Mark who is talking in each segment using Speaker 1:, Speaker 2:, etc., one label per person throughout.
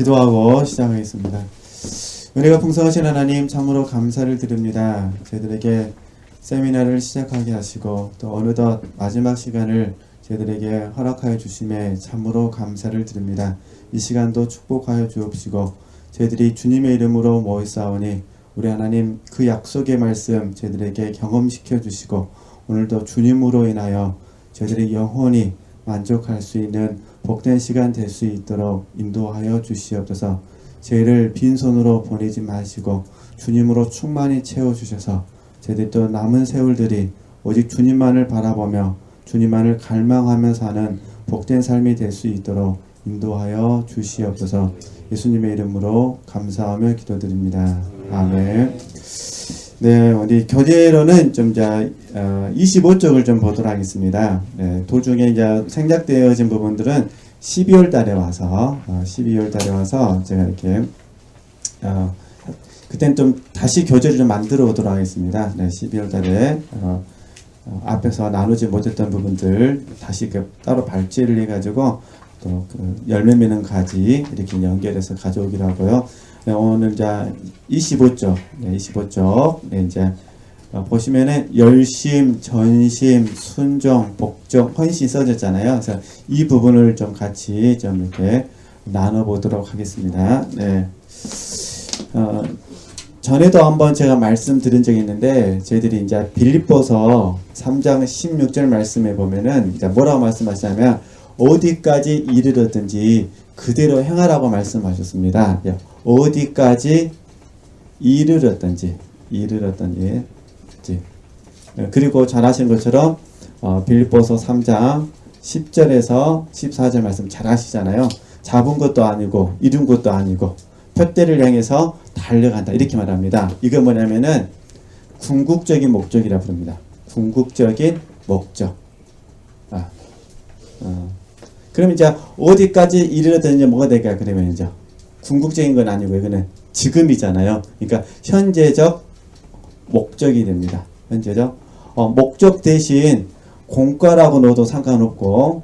Speaker 1: 기도하고 시작하겠습니다. 은혜가 풍성하신 하나님, 참으로 감사를 드립니다. 저희들에게 세미나를 시작하게 하시고 또 어느덧 마지막 시간을 저희들에게 허락하여 주심에 참으로 감사를 드립니다. 이 시간도 축복하여 주옵시고 저희들이 주님의 이름으로 모였사오니 우리 하나님 그 약속의 말씀 저희들에게 경험시켜 주시고 오늘도 주님으로 인하여 저희들이 영원히 만족할 수 있는 복된 시간 될 수 있도록 인도하여 주시옵소서. 저희를 빈손으로 보내지 마시고 주님으로 충만히 채워주셔서 저희들 또 남은 세월들이 오직 주님만을 바라보며 주님만을 갈망하며 사는 복된 삶이 될 수 있도록 인도하여 주시옵소서. 예수님의 이름으로 감사하며 기도드립니다. 아멘. 네, 우리 교재로는 좀 25쪽을 좀 보도록 하겠습니다. 네, 도중에 이제 생략되어진 부분들은 12월 달에 와서 제가 이렇게 그땐 좀 다시 교재를 좀 만들어 보도록 하겠습니다. 네, 12월 달에 앞에서 나누지 못했던 부분들 다시 따로 발제를 해가지고 또 그 열매 맺는 가지 이렇게 연결해서 가져오기로 하고요. 네, 오늘 이제 25쪽, 네, 25쪽, 네, 이제 보시면은 열심, 전심, 순종, 복종, 헌신 써졌잖아요. 그래서 이 부분을 좀 같이 좀 이렇게 나눠보도록 하겠습니다. 네. 전에도 한번 제가 말씀드린 적이 있는데, 저희들이 이제 빌립보서 3장 16절 말씀에 보면은 이제 뭐라고 말씀하시냐면, 어디까지 이르렀든지 그대로 행하라고 말씀하셨습니다. 어디까지 이르렀든지. 그리고 잘 아시는 것처럼 빌립보서 3장 10절에서 14절 말씀 잘 아시잖아요. 잡은 것도 아니고 이룬 것도 아니고 표대를 향해서 달려간다 이렇게 말합니다. 이건 뭐냐면은 궁극적인 목적이라 부릅니다. 궁극적인 목적. 그럼 이제 어디까지 이르렀든지 뭐가 될까요? 그러면 이제 궁극적인 건 아니고 이거는 지금이잖아요. 그러니까 현재적 목적이 됩니다. 현재적 목적 대신 공과라고 넣어도 상관없고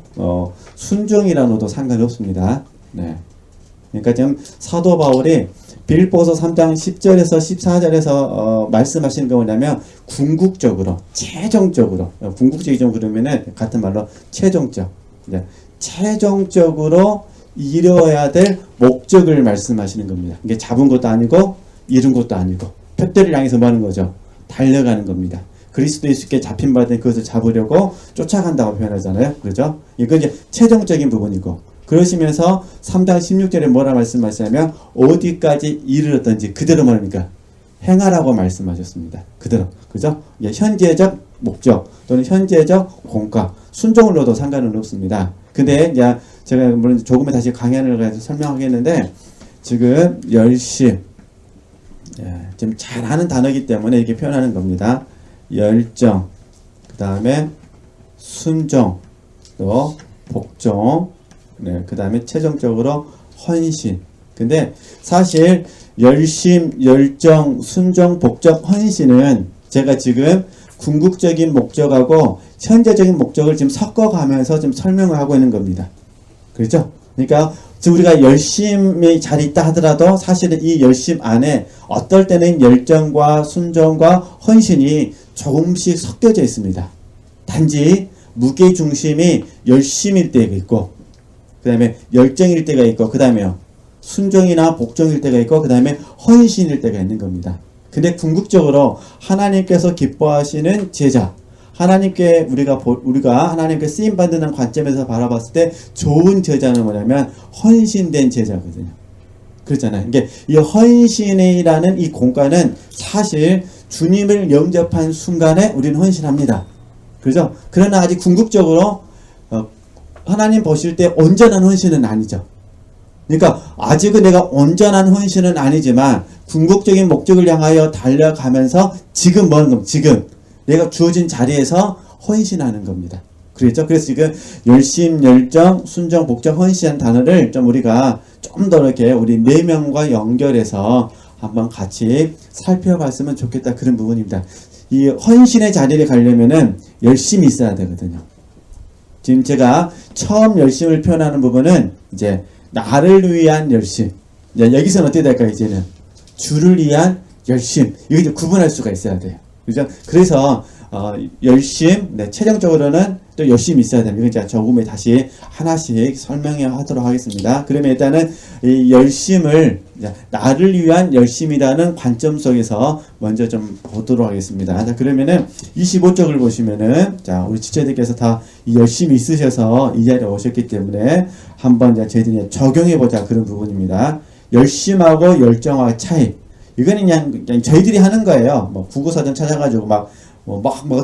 Speaker 1: 순종이라 넣어도 상관이 없습니다. 네. 그러니까 지금 사도 바울이 빌립보서 3장 10절에서 14절에서 말씀하시는 게 뭐냐면 궁극적으로, 최종적으로, 궁극적이 좀 그러면은 같은 말로 최종적, 이제 최종적으로 이루어야 될 목적을 말씀하시는 겁니다. 이게 잡은 것도 아니고 이룬 것도 아니고 표대를 향해서 뭐 하는 거죠? 달려가는 겁니다. 그리스도 예수께 잡힌 바 된 그것을 잡으려고 쫓아간다고 표현하잖아요. 그렇죠? 이건 이제 최종적인 부분이고 그러시면서 3장 16절에 뭐라 말씀하시냐면 어디까지 이르렀든지 그대로 말합니까? 행하라고 말씀하셨습니다. 그대로. 그죠? 이게 현재적 목적 또는 현재적 공과 순종을 넣어도 상관은 없습니다. 근데 이제 제가 물론 조금은 다시 강연을 가서 설명하겠는데 지금 열심 지금 잘하는 단어이기 때문에 이렇게 표현하는 겁니다. 열정, 그 다음에 순종, 또 복종, 네, 그 다음에 최종적으로 헌신. 근데 사실 열심, 열정, 순종, 복종, 헌신은 제가 지금 궁극적인 목적하고 현재적인 목적을 지금 섞어가면서 지금 설명을 하고 있는 겁니다. 그렇죠? 그러니까 지금 우리가 열심히 잘 있다 하더라도 사실은 이 열심 안에 어떨 때는 열정과 순종과 헌신이 조금씩 섞여져 있습니다. 단지 무게중심이 열심일 때가 있고 그 다음에 열정일 때가 있고 그 다음에요 순종이나 복종일 때가 있고 그 다음에 헌신일 때가 있는 겁니다. 근데 궁극적으로 하나님께서 기뻐하시는 제자, 하나님께 우리가 하나님께 쓰임 받는 관점에서 바라봤을 때 좋은 제자는 뭐냐면 헌신된 제자거든요. 그렇잖아요. 이게 이 헌신이라는 이 공과는 사실 주님을 영접한 순간에 우리는 헌신합니다. 그렇죠? 그러나 아직 궁극적으로 하나님 보실 때 온전한 헌신은 아니죠. 그러니까 아직은 내가 온전한 헌신은 아니지만 궁극적인 목적을 향하여 달려가면서 지금 뭐 하는 겁니까? 지금 내가 주어진 자리에서 헌신하는 겁니다. 그렇죠? 그래서 지금 열심, 열정, 순종, 복종, 헌신한 단어를 좀 우리가 좀 더 이렇게 우리 내면과 연결해서 한번 같이 살펴봤으면 좋겠다 그런 부분입니다. 이 헌신의 자리를 가려면은 열심히 있어야 되거든요. 지금 제가 처음 열심을 표현하는 부분은 이제 나를 위한 열심, 여기서는 어떻게 될까요? 이제는 주를 위한 열심. 이거 이제 구분할 수가 있어야 돼요. 그죠? 그래서 열심, 최종적으로는 또 열심이 있어야 됩니다. 이건 제가 조금에 다시 하나씩 설명해 하도록 하겠습니다. 그러면 일단은 이 열심을 나를 위한 열심이라는 관점 속에서 먼저 좀 보도록 하겠습니다. 자, 그러면은 25쪽을 보시면은, 자, 우리 지체들께서 다 이 열심이 있으셔서 이 자리에 오셨기 때문에 한번 저희들이 적용해 보자 그런 부분입니다. 열심하고 열정하고 차이. 이거는 그냥 저희들이 하는 거예요. 뭐 국어사전 찾아가지고 막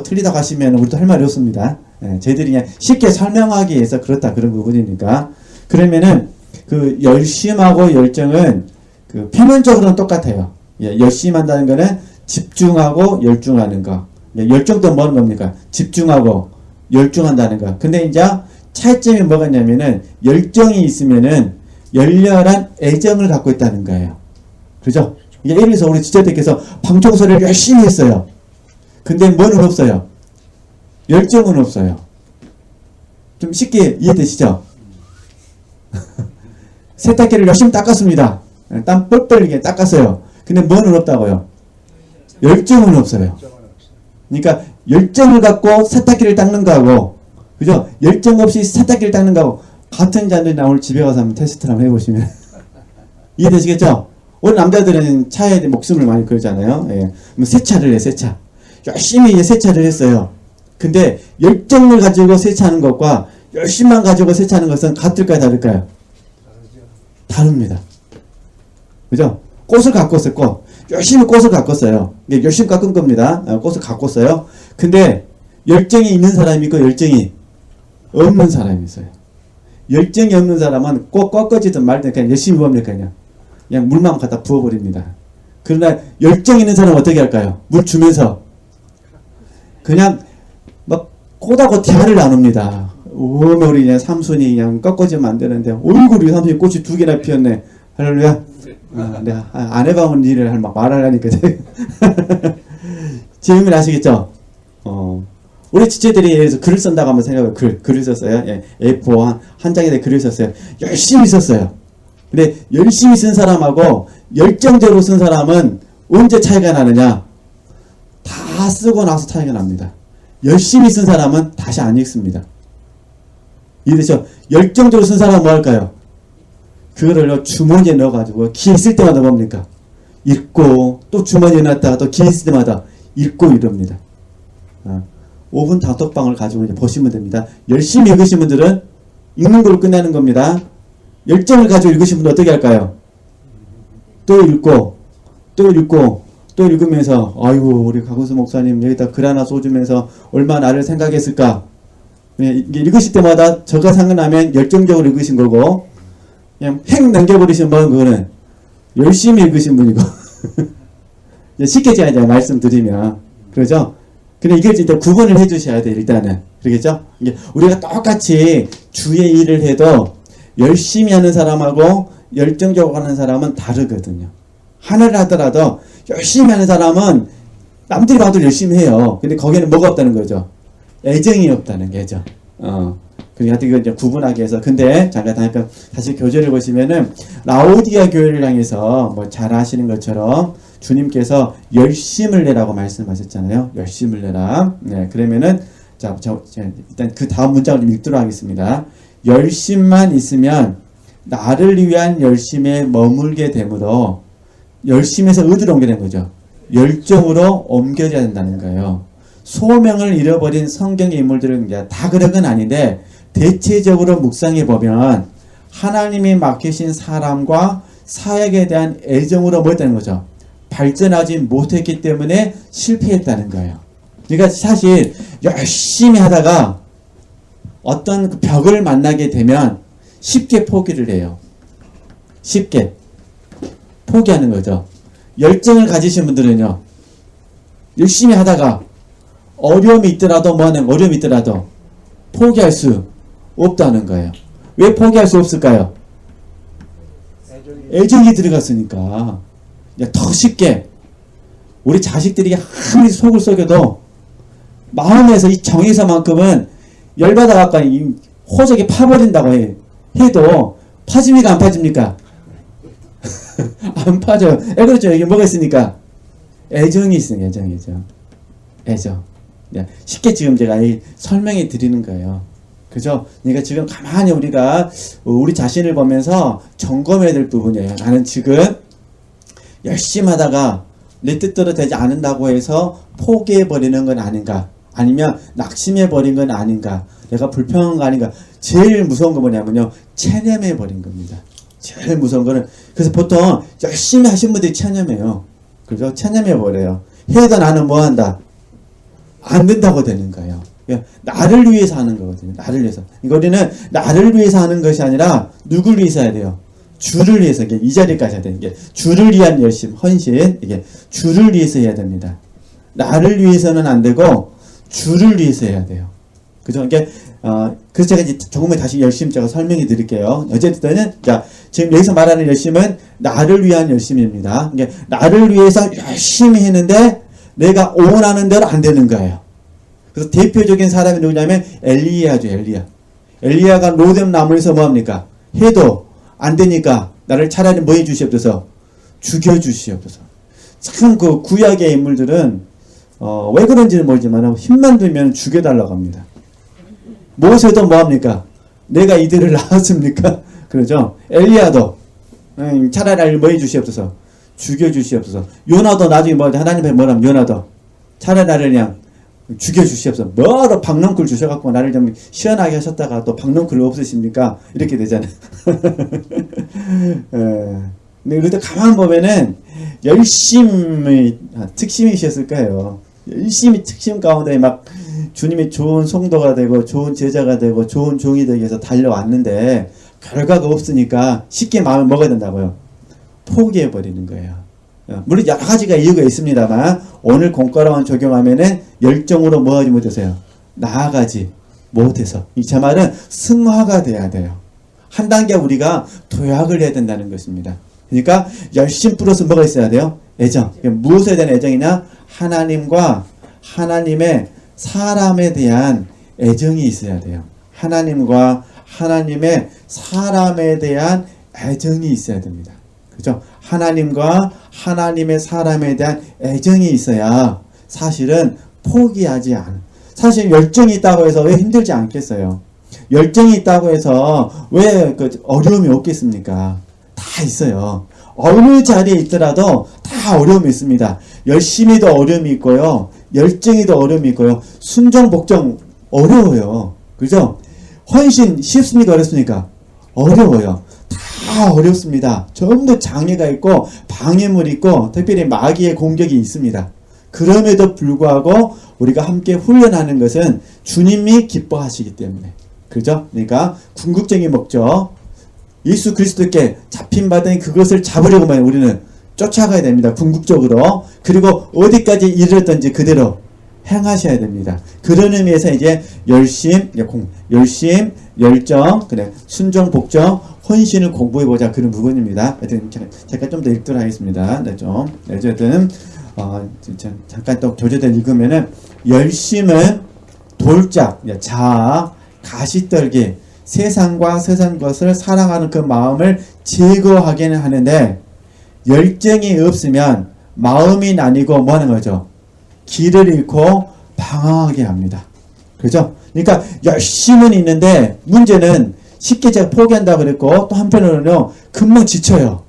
Speaker 1: 틀리다고 하시면 우리도 할 말이 없습니다. 저희들이 그냥 쉽게 설명하기 위해서 그렇다 그런 부분이니까. 그러면은 그 열심하고 열정은 그 표면적으로는 똑같아요. 열심히 한다는 거는 집중하고 열중하는 거. 열정도 뭐는 겁니까? 집중하고 열중한다는 거. 근데 이제 차이점이 뭐가 있냐면은 열정이 있으면은 열렬한 애정을 갖고 있다는 거예요. 그죠? 예를 들어서 우리 지체들께서 방청소를 열심히 했어요. 근데 뭐는 없어요? 열정은 없어요. 좀 쉽게 이해되시죠? 세탁기를 열심히 닦았습니다. 땀 뻘뻘 이게 닦았어요. 근데 뭐는 없다고요? 열정은 없어요. 그러니까 열정을 갖고 세탁기를 닦는 거하고, 그죠? 열정 없이 세탁기를 닦는 거하고 같은 잔들이 오늘 집에 가서 한번 테스트를 한번 해보시면 이해되시겠죠? 오늘 남자들은 차에 목숨을 많이 걸잖아요. 세차를 해, 세차. 열심히 세차를 했어요. 근데 열정을 가지고 세차하는 것과 열심만 가지고 세차하는 것은 같을까요, 다를까요? 다릅니다. 그죠? 꽃을 가꿨어요, 꽃. 열심히 꽃을 가꿨어요. 열심히 깎은 겁니다. 꽃을 가꿨어요. 근데 열정이 있는 사람이 있고 열정이 없는 사람이 있어요. 열정이 없는 사람은 꽃 꺾어지든 말든 그냥 열심히 뭡니까, 그냥 물만 갖다 부어버립니다. 그러나 열정 있는 사람은 어떻게 할까요? 물 주면서 그냥 막 꽃하고 대화를 나눕니다. 오메 우리 그냥 삼순이 그냥 꺾어지면 안 되는데 얼굴이 삼순이 꽃이 2개나 피었네. 할렐루야. 내가 안 해봐온 일을 막 말하려니까 재미는 아시겠죠? 우리 지체들이 글을 쓴다고 한번 생각해요. 글을 썼어요. A4 한 장에 글을 썼어요. 열심히 썼어요. 근데 열심히 쓴 사람하고 열정적으로 쓴 사람은 언제 차이가 나느냐? 다 쓰고 나서 차이가 납니다. 열심히 쓴 사람은 다시 안 읽습니다. 이해되죠? 열정적으로 쓴 사람은 뭐 할까요? 그거를 주머니에 넣어가지고 기회 있을 때마다 뭡니까? 읽고 또 주머니에 넣었다가 또 기회 있을 때마다 읽고 이럽니다. 5분 단톡방을 가지고 이제 보시면 됩니다. 열심히 읽으신 분들은 읽는 걸로 끝내는 겁니다. 열정을 가지고 읽으신 분들 어떻게 할까요? 또 읽고 또 읽고 또 읽으면서 아이고 우리 강훈수 목사님 여기다 글 하나 써주면서 얼마나 나를 생각했을까. 읽으실 때마다 저가 생각나면 열정적으로 읽으신 거고 그냥 획 남겨버리신 분은 그거는 열심히 읽으신 분이고 쉽게 제가 이제 말씀드리면 그러죠. 근데 이걸 진짜 구분을 해주셔야 돼요. 일단은 그러겠죠. 이게 우리가 똑같이 주의 일을 해도 열심히 하는 사람하고 열정적으로 하는 사람은 다르거든요. 하나를 하더라도 열심히 하는 사람은 남들이 봐도 열심히 해요. 근데 거기에는 뭐가 없다는 거죠? 애정이 없다는 게죠. 그러니까 이거 이제 구분하기 위해서. 근데 잠깐 다시 교재를 보시면은 라오디아 교회를 향해서 뭐 잘 아시는 것처럼 주님께서 열심을 내라고 말씀하셨잖아요. 열심을 내라. 네, 그러면은 자, 일단 그 다음 문장을 좀 읽도록 하겠습니다. 열심만 있으면 나를 위한 열심에 머물게 되므로 열심에서 의도로 옮겨낸 거죠. 열정으로 옮겨져야 된다는 거예요. 소명을 잃어버린 성경의 인물들은 이제 다 그런 건 아닌데 대체적으로 묵상해 보면 하나님이 맡기신 사람과 사역에 대한 애정으로 뭐 했다는 거죠? 발전하지 못했기 때문에 실패했다는 거예요. 그러니까 사실 열심히 하다가 어떤 그 벽을 만나게 되면 쉽게 포기를 해요. 쉽게 포기하는 거죠. 열정을 가지신 분들은요, 열심히 하다가 어려움이 있더라도 어려움이 있더라도 포기할 수 없다는 거예요. 왜 포기할 수 없을까요? 애정이 들어갔으니까. 더 쉽게 우리 자식들이 아무리 속을 썩여도 마음에서 이 정에서만큼은 열받아 갖고 호적이 파버린다고 해도 파집니까 안 파집니까? 안 빠져요. 그렇죠. 이게 뭐가 있으니까? 애정이 있으니까, 애정. 네. 쉽게 지금 제가 설명해 드리는 거예요. 그죠? 그러니까 지금 가만히 우리가 우리 자신을 보면서 점검해야 될 부분이에요. 나는 지금 열심히 하다가 내 뜻대로 되지 않는다고 해서 포기해버리는 건 아닌가? 아니면 낙심해버린 건 아닌가? 내가 불평한 거 아닌가? 제일 무서운 거 뭐냐면요. 체념해버린 겁니다. 제일 무서운 거는, 그래서 보통 열심히 하신 분들이 체념해요. 그죠? 체념해버려요. 해도 나는 뭐 한다? 안 된다고 되는 거예요. 나를 위해서 하는 거거든요. 나를 위해서. 이거 우리는 나를 위해서 하는 것이 아니라 누굴 위해서 해야 돼요? 주를 위해서. 이게 이 자리까지 해야 돼요. 이게 주를 위한 열심, 헌신. 이게 주를 위해서 해야 됩니다. 나를 위해서는 안 되고 주를 위해서 해야 돼요. 그죠? 이게 그래서 제가 이제 조금만 다시 열심 제가 설명해 드릴게요. 어쨌든 자, 지금 여기서 말하는 열심은 나를 위한 열심입니다. 이게 나를 위해서 열심히 했는데 내가 원하는 대로 안 되는 거예요. 그래서 대표적인 사람이 누구냐면 엘리야죠. 엘리야가 로뎀 나무에서 뭐합니까? 해도 안 되니까 나를 차라리 뭐 해주시옵소서? 죽여주시옵소서. 참 그 구약의 인물들은 왜 그런지는 모르지만 힘만 들면 죽여달라고 합니다. 모세도 뭐합니까? 내가 이들을 낳았습니까? 그러죠. 엘리야도 차라리 뭐 해주시옵소서? 죽여주시옵소서. 요나도 나중에 하나님 앞에 뭐라면 요나도 차라리 나를 그냥 죽여주시옵소서. 뭐로 박넝쿨 주셔갖고 나를 좀 시원하게 하셨다가 또 박넝쿨 없으십니까? 이렇게 되잖아요. 근데 그래도 가만 보면은 열심히 특심이셨을 거예요. 열심히 특심 가운데 막 주님이 좋은 성도가 되고 좋은 제자가 되고 좋은 종이 되기 위해서 달려왔는데 결과가 없으니까 쉽게 마음을 먹어야 된다고요. 포기해버리는 거예요. 물론 여러 가지가 이유가 있습니다만 오늘 공과로만 적용하면은 열정으로 뭐하지 못해서요. 나아가지 못해서. 제 말은 승화가 돼야 돼요. 한 단계 우리가 도약을 해야 된다는 것입니다. 그러니까 열심 플러스 뭐가 있어야 돼요? 애정. 무엇에 대한 애정이냐? 하나님과 하나님의 사람에 대한 애정이 있어야 돼요. 하나님과 하나님의 사람에 대한 애정이 있어야 됩니다. 그죠? 하나님과 하나님의 사람에 대한 애정이 있어야 사실은 포기하지 않은. 사실 열정이 있다고 해서 왜 힘들지 않겠어요? 열정이 있다고 해서 왜 그 어려움이 없겠습니까? 다 있어요. 어느 자리에 있더라도 다 어려움이 있습니다. 열심히도 어려움이 있고요. 열정이도 어려움이 있고요. 순종, 복종 어려워요. 그죠? 헌신 쉽습니까? 어렵습니까? 어려워요. 다 어렵습니다. 전부 장애가 있고 방해물이 있고 특별히 마귀의 공격이 있습니다. 그럼에도 불구하고 우리가 함께 훈련하는 것은 주님이 기뻐하시기 때문에. 그죠? 그러니까 궁극적인 목적, 예수 그리스도께 잡힌 바된 그것을 잡으려고만 우리는 쫓아가야 됩니다. 궁극적으로. 그리고 어디까지 이르렀든지 그대로 행하셔야 됩니다. 그런 의미에서 이제 열심, 열정, 그래 순종, 복종, 헌신을 공부해보자 그런 부분입니다. 하여튼 제가 좀 더 읽도록 하겠습니다. 어쨌든 잠깐 또 교재들 읽으면은 열심은 돌짝, 자아, 가시떨기, 세상과 세상 것을 사랑하는 그 마음을 제거하기는 하는데 열정이 없으면 마음이 나뉘고 뭐 하는 거죠? 길을 잃고 방황하게 합니다. 그죠? 그러니까 열심은 있는데 문제는 쉽게 제가 포기한다고 그랬고 또 한편으로는요 금방 지쳐요.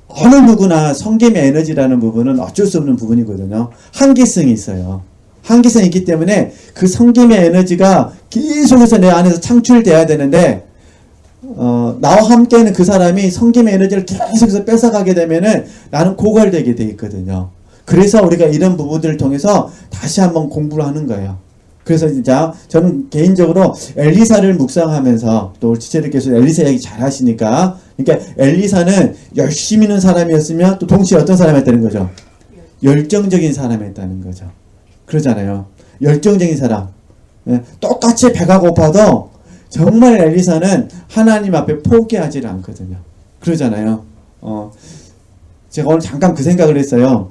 Speaker 1: 어느 누구나 성김의 에너지라는 부분은 어쩔 수 없는 부분이거든요. 한계성이 있어요. 한계성이 있기 때문에 그 성김의 에너지가 계속해서 내 안에서 창출돼야 되는데 나와 함께하는 그 사람이 성김의 에너지를 계속해서 뺏어가게 되면은 나는 고갈되게 돼 있거든요. 그래서 우리가 이런 부분들을 통해서 다시 한번 공부를 하는 거예요. 그래서 진짜 저는 개인적으로 엘리사를 묵상하면서 또 우리 지체들께서 엘리사 얘기 잘 하시니까 그러니까 엘리사는 열심히 있는 사람이었으면 또 동시에 어떤 사람이었다는 거죠? 열정적인 사람이었다는 거죠. 그러잖아요. 열정적인 사람. 똑같이 배가 고파도 정말 엘리사는 하나님 앞에 포기하지 않거든요. 그러잖아요. 제가 오늘 잠깐 그 생각을 했어요.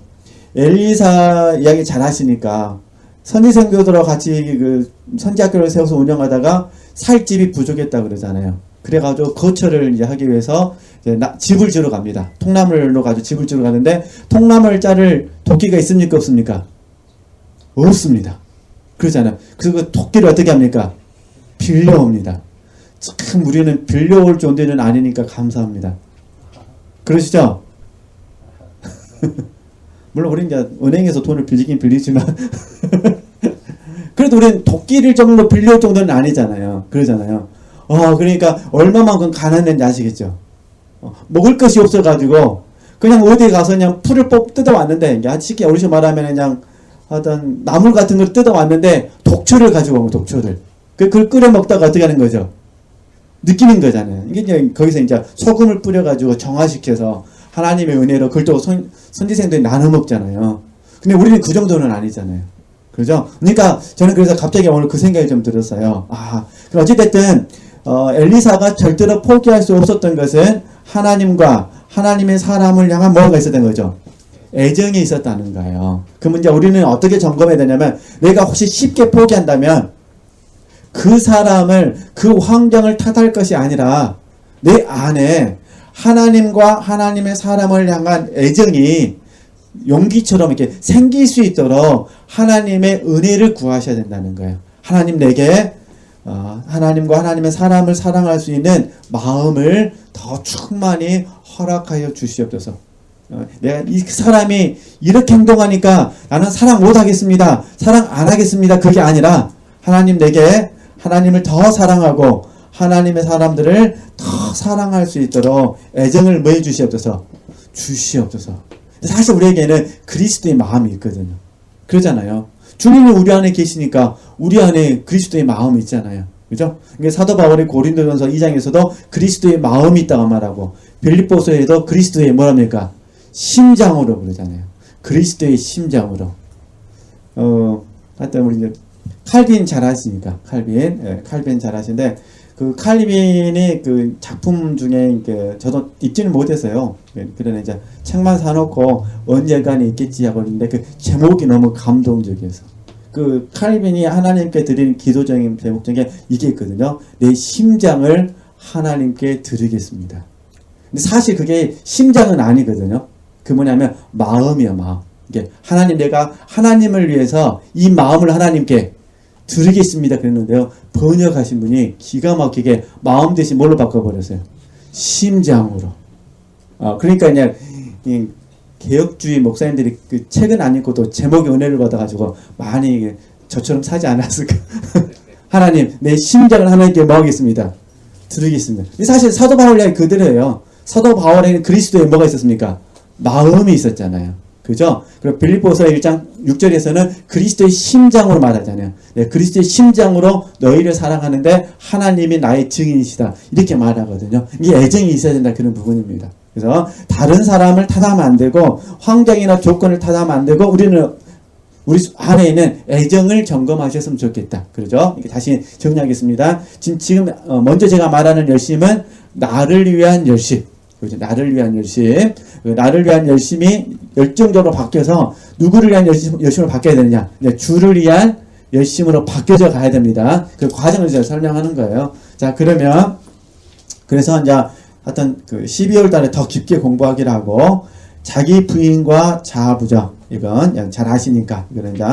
Speaker 1: 엘리사 이야기 잘 하시니까 선지생교들하고 같이 그 선지학교를 세워서 운영하다가 살 집이 부족했다 그러잖아요. 그래가지고 거처를 이제 하기 위해서 이제 집을 지으러 갑니다. 통나무로 가지고 집을 지으러 가는데 통나무를 자를 도끼가 있습니까 없습니까? 없습니다. 그러잖아요. 그래서 그 도끼를 어떻게 합니까? 빌려옵니다. 참 우리는 빌려올 존재는 아니니까 감사합니다. 그러시죠? 물론 우리는 이제 은행에서 돈을 빌리긴 빌리지만 그래도 우리는 도끼를 정도 빌려올 정도는 아니잖아요. 그러잖아요. 그러니까 얼마만큼 가난한지 아시겠죠? 먹을 것이 없어가지고 그냥 어디에 가서 그냥 풀을 뜯어왔는데, 쉽게 어르신 말하면 그냥 어떤 나물 같은 걸 뜯어왔는데 독초를 가지고 온 거, 독초를. 그걸 끓여 먹다가 어떻게 하는 거죠? 느끼는 거잖아요. 이게 이제 거기서 이제 소금을 뿌려가지고 정화시켜서 하나님의 은혜로 그걸 또 선지생들이 나눠 먹잖아요. 근데 우리는 그 정도는 아니잖아요. 그죠? 그러니까 저는 그래서 갑자기 오늘 그 생각이 좀 들었어요. 그럼 어찌됐든 엘리사가 절대로 포기할 수 없었던 것은 하나님과 하나님의 사람을 향한 뭐가 있었던 거죠? 애정이 있었다는 거예요. 그러면 이제 우리는 어떻게 점검해야 되냐면, 내가 혹시 쉽게 포기한다면 그 사람을, 그 환경을 탓할 것이 아니라 내 안에 하나님과 하나님의 사람을 향한 애정이 용기처럼 이렇게 생길 수 있도록 하나님의 은혜를 구하셔야 된다는 거예요. 하나님 내게 하나님과 하나님의 사람을 사랑할 수 있는 마음을 더 충만히 허락하여 주시옵소서. 내가 이 사람이 이렇게 행동하니까 나는 사랑 못하겠습니다, 사랑 안 하겠습니다, 그게 아니라 하나님 내게 하나님을 더 사랑하고 하나님의 사람들을 더 사랑할 수 있도록 애정을 뭐 해주시옵소서? 주시옵소서. 사실 우리에게는 그리스도의 마음이 있거든요. 그러잖아요. 주님이 우리 안에 계시니까 우리 안에 그리스도의 마음이 있잖아요. 그죠? 사도 바울이 고린도전서 2장에서도 그리스도의 마음이 있다고 말하고, 빌립보서에도 그리스도의 뭐랍니까? 심장으로 그러잖아요. 그리스도의 심장으로. 하여튼 우리 이제 칼빈 잘 아시니까, 칼빈 잘 아시는데, 그 칼빈이 그 작품 중에 저도 읽지는 못했어요. 그러나 이제 책만 사놓고 언젠가는 있겠지 하고 있는데, 그 제목이 너무 감동적이어서. 그 칼빈이 하나님께 드린 기도적인 제목 중에 이게 있거든요. 내 심장을 하나님께 드리겠습니다. 근데 사실 그게 심장은 아니거든요. 그 뭐냐면 마음이야, 마음. 이게 하나님, 내가 하나님을 위해서 이 마음을 하나님께 드리겠습니다 그랬는데요, 번역하신 분이 기가 막히게 마음 대신 뭘로 바꿔버렸어요? 심장으로. 그러니까 그냥 개혁주의 목사님들이 그 책은 안 읽고도 제목에 은혜를 받아가지고 많이 저처럼 사지 않았을까. 하나님, 내 심장을 하나님께 뭐 하겠습니다? 드리겠습니다. 사실 사도 바울 이야기 그대로예요. 사도 바울에는 그리스도에 뭐가 있었습니까? 마음이 있었잖아요. 그죠? 그리고 빌립보서 1장 6절에서는 그리스도의 심장으로 말하잖아요. 네, 그리스도의 심장으로 너희를 사랑하는데 하나님이 나의 증인이시다, 이렇게 말하거든요. 이게 애정이 있어야 된다, 그런 부분입니다. 그래서 다른 사람을 탓하면 안 되고, 환경이나 조건을 탓하면 안 되고, 우리 안에 있는 애정을 점검하셨으면 좋겠다. 그러죠? 이게 다시 정리하겠습니다. 지금 먼저 제가 말하는 열심은 나를 위한 열심. 그렇죠? 나를 위한 열심. 나를 위한 열심이 열정적으로 바뀌어서 누구를 위한 열심으로 바뀌어야 되느냐? 주를 위한 열심으로 바뀌어져 가야 됩니다. 그 과정을 제가 설명하는 거예요. 자, 그러면 그래서 이제 하여튼 그 12월 달에 더 깊게 공부하기로 하고, 자기 부인과 자아 부정, 이건 잘 아시니까 이거는 이제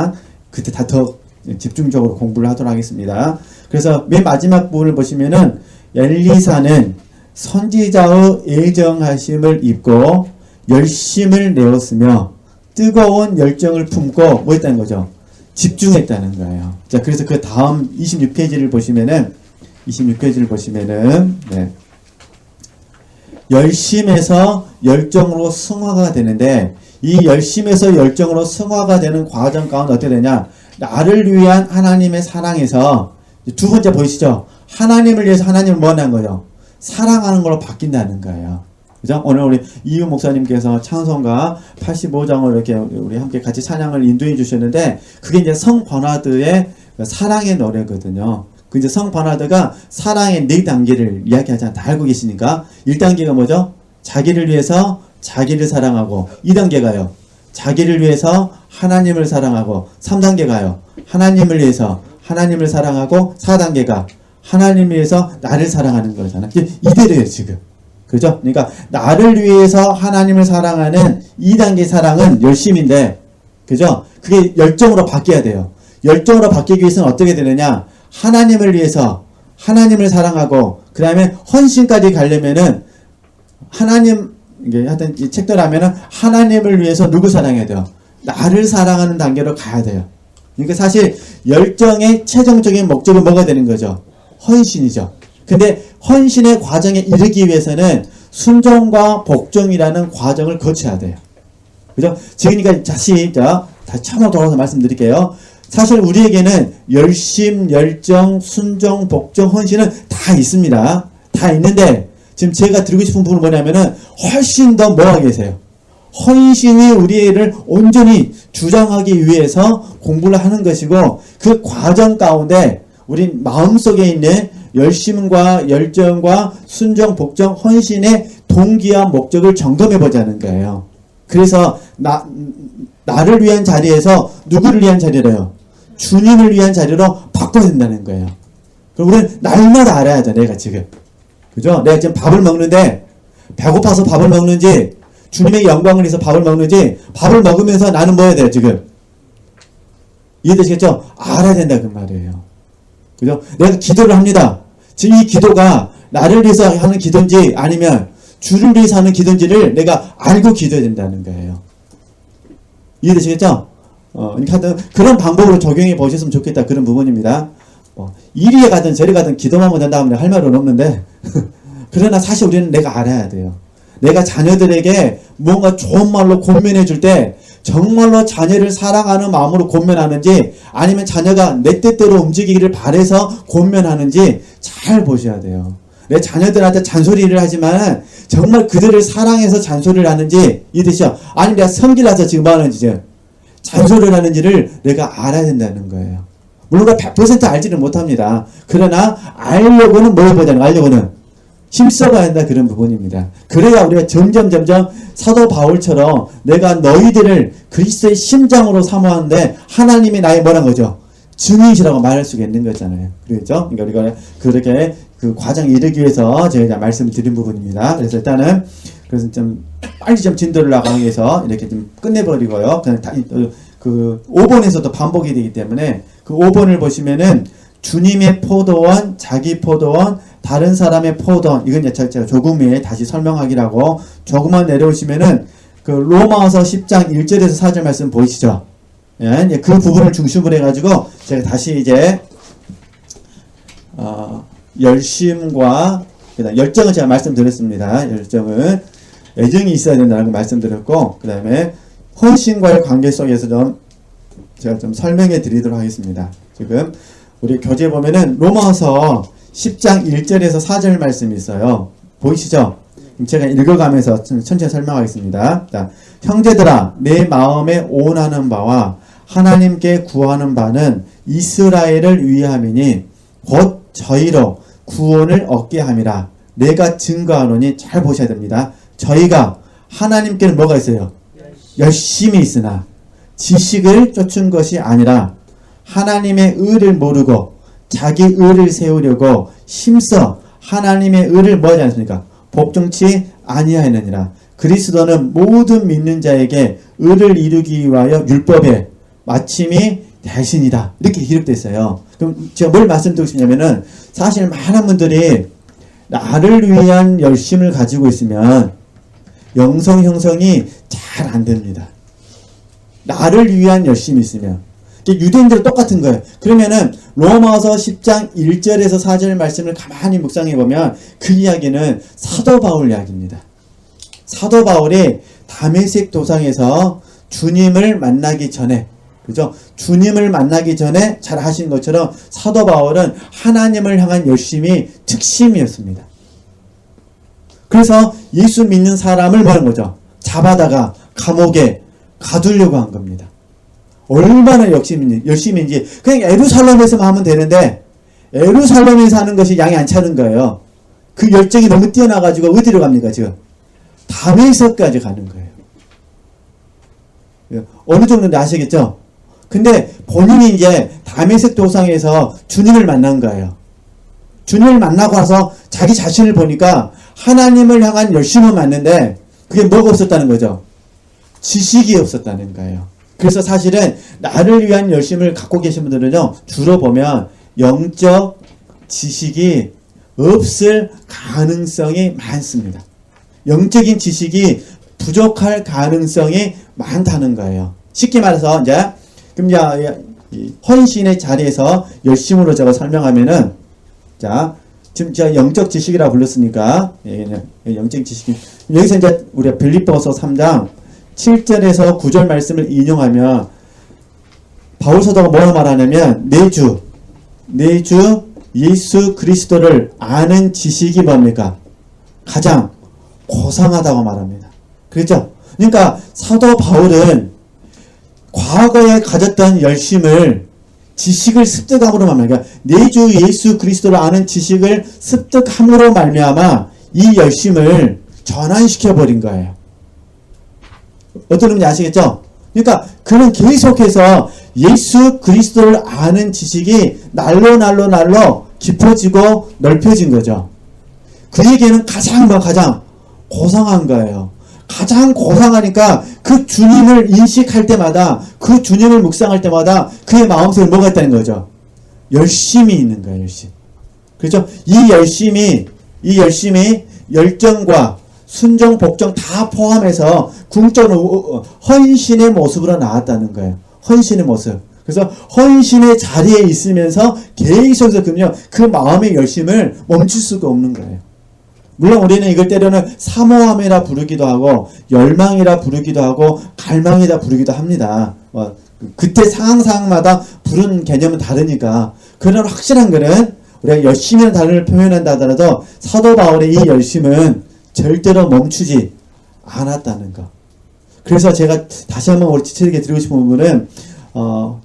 Speaker 1: 그때 다 더 집중적으로 공부를 하도록 하겠습니다. 그래서 맨 마지막 부분을 보시면은 엘리사는 선지자의 애정하심을 입고 열심을 내었으며 뜨거운 열정을 품고 뭐 했다는 거죠? 집중했다는 거예요. 자, 그래서 그 다음 26페이지를 보시면은 네. 열심에서 열정으로 승화가 되는데, 이 열심에서 열정으로 승화가 되는 과정 가운데 어떻게 되냐? 나를 위한 하나님의 사랑에서 두 번째 보이시죠? 하나님을 위해서 하나님을 뭐 하는 거죠? 사랑하는 걸로 바뀐다는 거예요. 그죠? 오늘 우리 이유 목사님께서 찬송가 85장을 이렇게 우리 함께 같이 찬양을 인도해 주셨는데, 그게 이제 성 버나드의 사랑의 노래거든요. 그 이제 성 버나드가 사랑의 4단계를 이야기하잖아요. 다 알고 계시니까. 1단계가 뭐죠? 자기를 위해서 자기를 사랑하고, 2단계가요. 자기를 위해서 하나님을 사랑하고, 3단계가요. 하나님을 위해서 하나님을 사랑하고, 4단계가 하나님을 위해서 나를 사랑하는 거잖아. 이대로예요, 지금. 그죠? 그러니까 나를 위해서 하나님을 사랑하는 2단계 사랑은 열심인데, 그죠? 그게 열정으로 바뀌어야 돼요. 열정으로 바뀌기 위해서는 어떻게 되느냐? 하나님을 위해서 하나님을 사랑하고 그 다음에 헌신까지 가려면은 하나님, 이게 하여튼 이 책대로 하면은 하나님을 위해서 누구 사랑해야 돼요? 나를 사랑하는 단계로 가야 돼요. 그러니까 사실 열정의 최종적인 목적은 뭐가 되는 거죠? 헌신이죠. 근데 헌신의 과정에 이르기 위해서는 순종과 복종이라는 과정을 거쳐야 돼요. 그죠? 지금 그러니까 다시 처음으로 돌아와서 말씀드릴게요. 사실 우리에게는 열심, 열정, 순종, 복종, 헌신은 다 있습니다. 다 있는데 지금 제가 드리고 싶은 부분은 뭐냐면은 훨씬 더 뭐하게 계세요? 헌신이 우리를 온전히 주장하기 위해서 공부를 하는 것이고 그 과정 가운데 우리 마음속에 있는 열심과 열정과 순종, 복종, 헌신의 동기와 목적을 점검해 보자는 거예요. 그래서 나를 위한 자리에서 누구를 위한 자리래요? 주님을 위한 자리로 바꿔야 된다는 거예요. 그럼 우리는 날마다 알아야죠. 내가 지금. 그죠? 내가 지금 밥을 먹는데 배고파서 밥을 먹는지 주님의 영광을 위해서 밥을 먹는지 밥을 먹으면서 나는 뭐 해야 돼요? 지금. 이해되시겠죠? 알아야 된다 그 말이에요. 그죠? 내가 기도를 합니다. 지금 이 기도가 나를 위해서 하는 기도인지 아니면 주를 위해서 하는 기도인지를 내가 알고 기도해야 된다는 거예요. 이해되시겠죠? 그러니까 그런 방법으로 적용해 보셨으면 좋겠다. 그런 부분입니다. 이리에 가든 저리 가든 기도만 하면 된다면 할 말은 없는데 그러나 사실 우리는 내가 알아야 돼요. 내가 자녀들에게 뭔가 좋은 말로 권면해 줄 때 정말로 자녀를 사랑하는 마음으로 권면하는지 아니면 자녀가 내 뜻대로 움직이기를 바라서 권면하는지 잘 보셔야 돼요. 내 자녀들한테 잔소리를 하지만 정말 그들을 사랑해서 잔소리를 하는지 이해되시죠? 아니면 내가 성질나서 지금 뭐 하는지 지금 잔소리를 하는지를 내가 알아야 된다는 거예요. 물론 100% 알지는 못합니다. 그러나 알려고는 뭘 해보자는 거예요? 알려고는 힘써봐야 한다 그런 부분입니다. 그래야 우리가 점점 사도 바울처럼 내가 너희들을 그리스도의 심장으로 사모하는데 하나님이 나의 뭐란 거죠? 증인이시라고 말할 수가 있는 거잖아요. 그렇죠? 그러니까 우리가 그렇게 그 과정에 이르기 위해서 제가 말씀을 드린 부분입니다. 그래서 일단은 그래서 좀 빨리 좀 진도를 나가기 위해서 이렇게 좀 끝내버리고요. 그냥 그 5번에서도 반복이 되기 때문에 그 5번을 보시면은 주님의 포도원, 자기 포도원, 다른 사람의 포도원, 이건 이제 제가 조금 후에 다시 설명하기라고 조금만 내려오시면은 그 로마서 10장 1절에서 4절 말씀 보이시죠? 예, 그 부분을 중심으로 해가지고 제가 다시 이제 열심과 그다음 열정은 제가 말씀드렸습니다. 열정은 애정이 있어야 된다는 걸 말씀드렸고 그 다음에 헌신과의 관계 속에서 제가 좀 설명해 드리도록 하겠습니다. 지금 우리 교재에 보면은 로마서 10장 1절에서 4절 말씀이 있어요. 보이시죠? 제가 읽어가면서 천천히 설명하겠습니다. 자, 형제들아 내 마음에 오운하는 바와 하나님께 구하는 바는 이스라엘을 위함이니 곧 저희로 구원을 얻게 함이라. 내가 증거하노니 잘 보셔야 됩니다. 저희가 하나님께는 뭐가 있어요? 열심히 있으나 지식을 쫓은 것이 아니라 하나님의 의를 모르고 자기 의를 세우려고 힘써 하나님의 의를 뭐하지 않습니까? 복종치 아니하였느니라. 그리스도는 모든 믿는 자에게 의를 이루기 위하여 율법의 마침이 대신이다. 이렇게 기록되어 있어요. 그럼 제가 뭘 말씀드리고 싶냐면은 사실 많은 분들이 나를 위한 열심을 가지고 있으면 영성 형성이 잘 안 됩니다. 나를 위한 열심이 있으면. 유대인들 똑같은 거예요. 그러면은 로마서 10장 1절에서 4절 말씀을 가만히 묵상해 보면 그 이야기는 사도 바울 이야기입니다. 사도 바울이 다메섹 도상에서 주님을 만나기 전에, 그죠? 주님을 만나기 전에 잘 하신 것처럼 사도 바울은 하나님을 향한 열심이 특심이었습니다. 그래서 예수 믿는 사람을 뭐하는 거죠? 잡아다가 감옥에 가두려고 한 겁니다. 얼마나 열심인지 그냥 예루살렘에서만 하면 되는데 예루살렘에서 하는 것이 양이 안 차는 거예요. 그 열정이 너무 뛰어나가지고 어디로 갑니까 지금? 다메섹까지 가는 거예요. 어느 정도인지 아시겠죠? 근데 본인이 이제 다메섹 도상에서 주님을 만난 거예요. 주님을 만나고 나서 자기 자신을 보니까 하나님을 향한 열심은 맞는데 그게 뭐가 없었다는 거죠? 지식이 없었다는 거예요. 그래서 사실은 나를 위한 열심을 갖고 계신 분들은요, 주로 보면 영적 지식이 없을 가능성이 많습니다. 영적인 지식이 부족할 가능성이 많다는 거예요. 쉽게 말해서 이제 그럼 이제 헌신의 자리에서 열심으로 제가 설명하면은 자 지금 제가 영적 지식이라고 불렀으니까 영적 지식이 여기서 이제 우리가 빌립보서 3장 7절에서 9절 말씀을 인용하면 바울 사도가 뭐라고 말하냐면 내 주 예수 그리스도를 아는 지식이 뭡니까? 가장 고상하다고 말합니다. 그렇죠? 그러니까 사도 바울은 과거에 가졌던 열심을 지식을 습득함으로 말미암아 내 주 예수 그리스도를 아는 지식을 습득함으로 말미암아 이 열심을 전환시켜 버린 거예요. 어떤 의미인지 아시겠죠? 그러니까 그는 계속해서 예수 그리스도를 아는 지식이 날로 깊어지고 넓혀진 거죠. 그에게는 가장 고상한 거예요. 가장 고상하니까 그 주님을 인식할 때마다 그 주님을 묵상할 때마다 그의 마음속에 뭐가 있다는 거죠? 열심이 있는 거예요. 열심. 그렇죠? 이 열심이 열정과 순종, 복종 다 포함해서 궁극적으로 헌신의 모습으로 나왔다는 거예요. 헌신의 모습. 그래서 헌신의 자리에 있으면서 계속해서 그 마음의 열심을 멈출 수가 없는 거예요. 물론 우리는 이걸 때로는 사모함이라 부르기도 하고 열망이라 부르기도 하고 갈망이라 부르기도 합니다. 그때 상황마다 부른 개념은 다르니까. 그런 확실한 거는 우리가 열심이라는 단어를 표현한다 하더라도 사도 바울의 이 열심은 절대로 멈추지 않았다는 거. 그래서 제가 다시 한번 우리 지체에게 드리고 싶은 부분은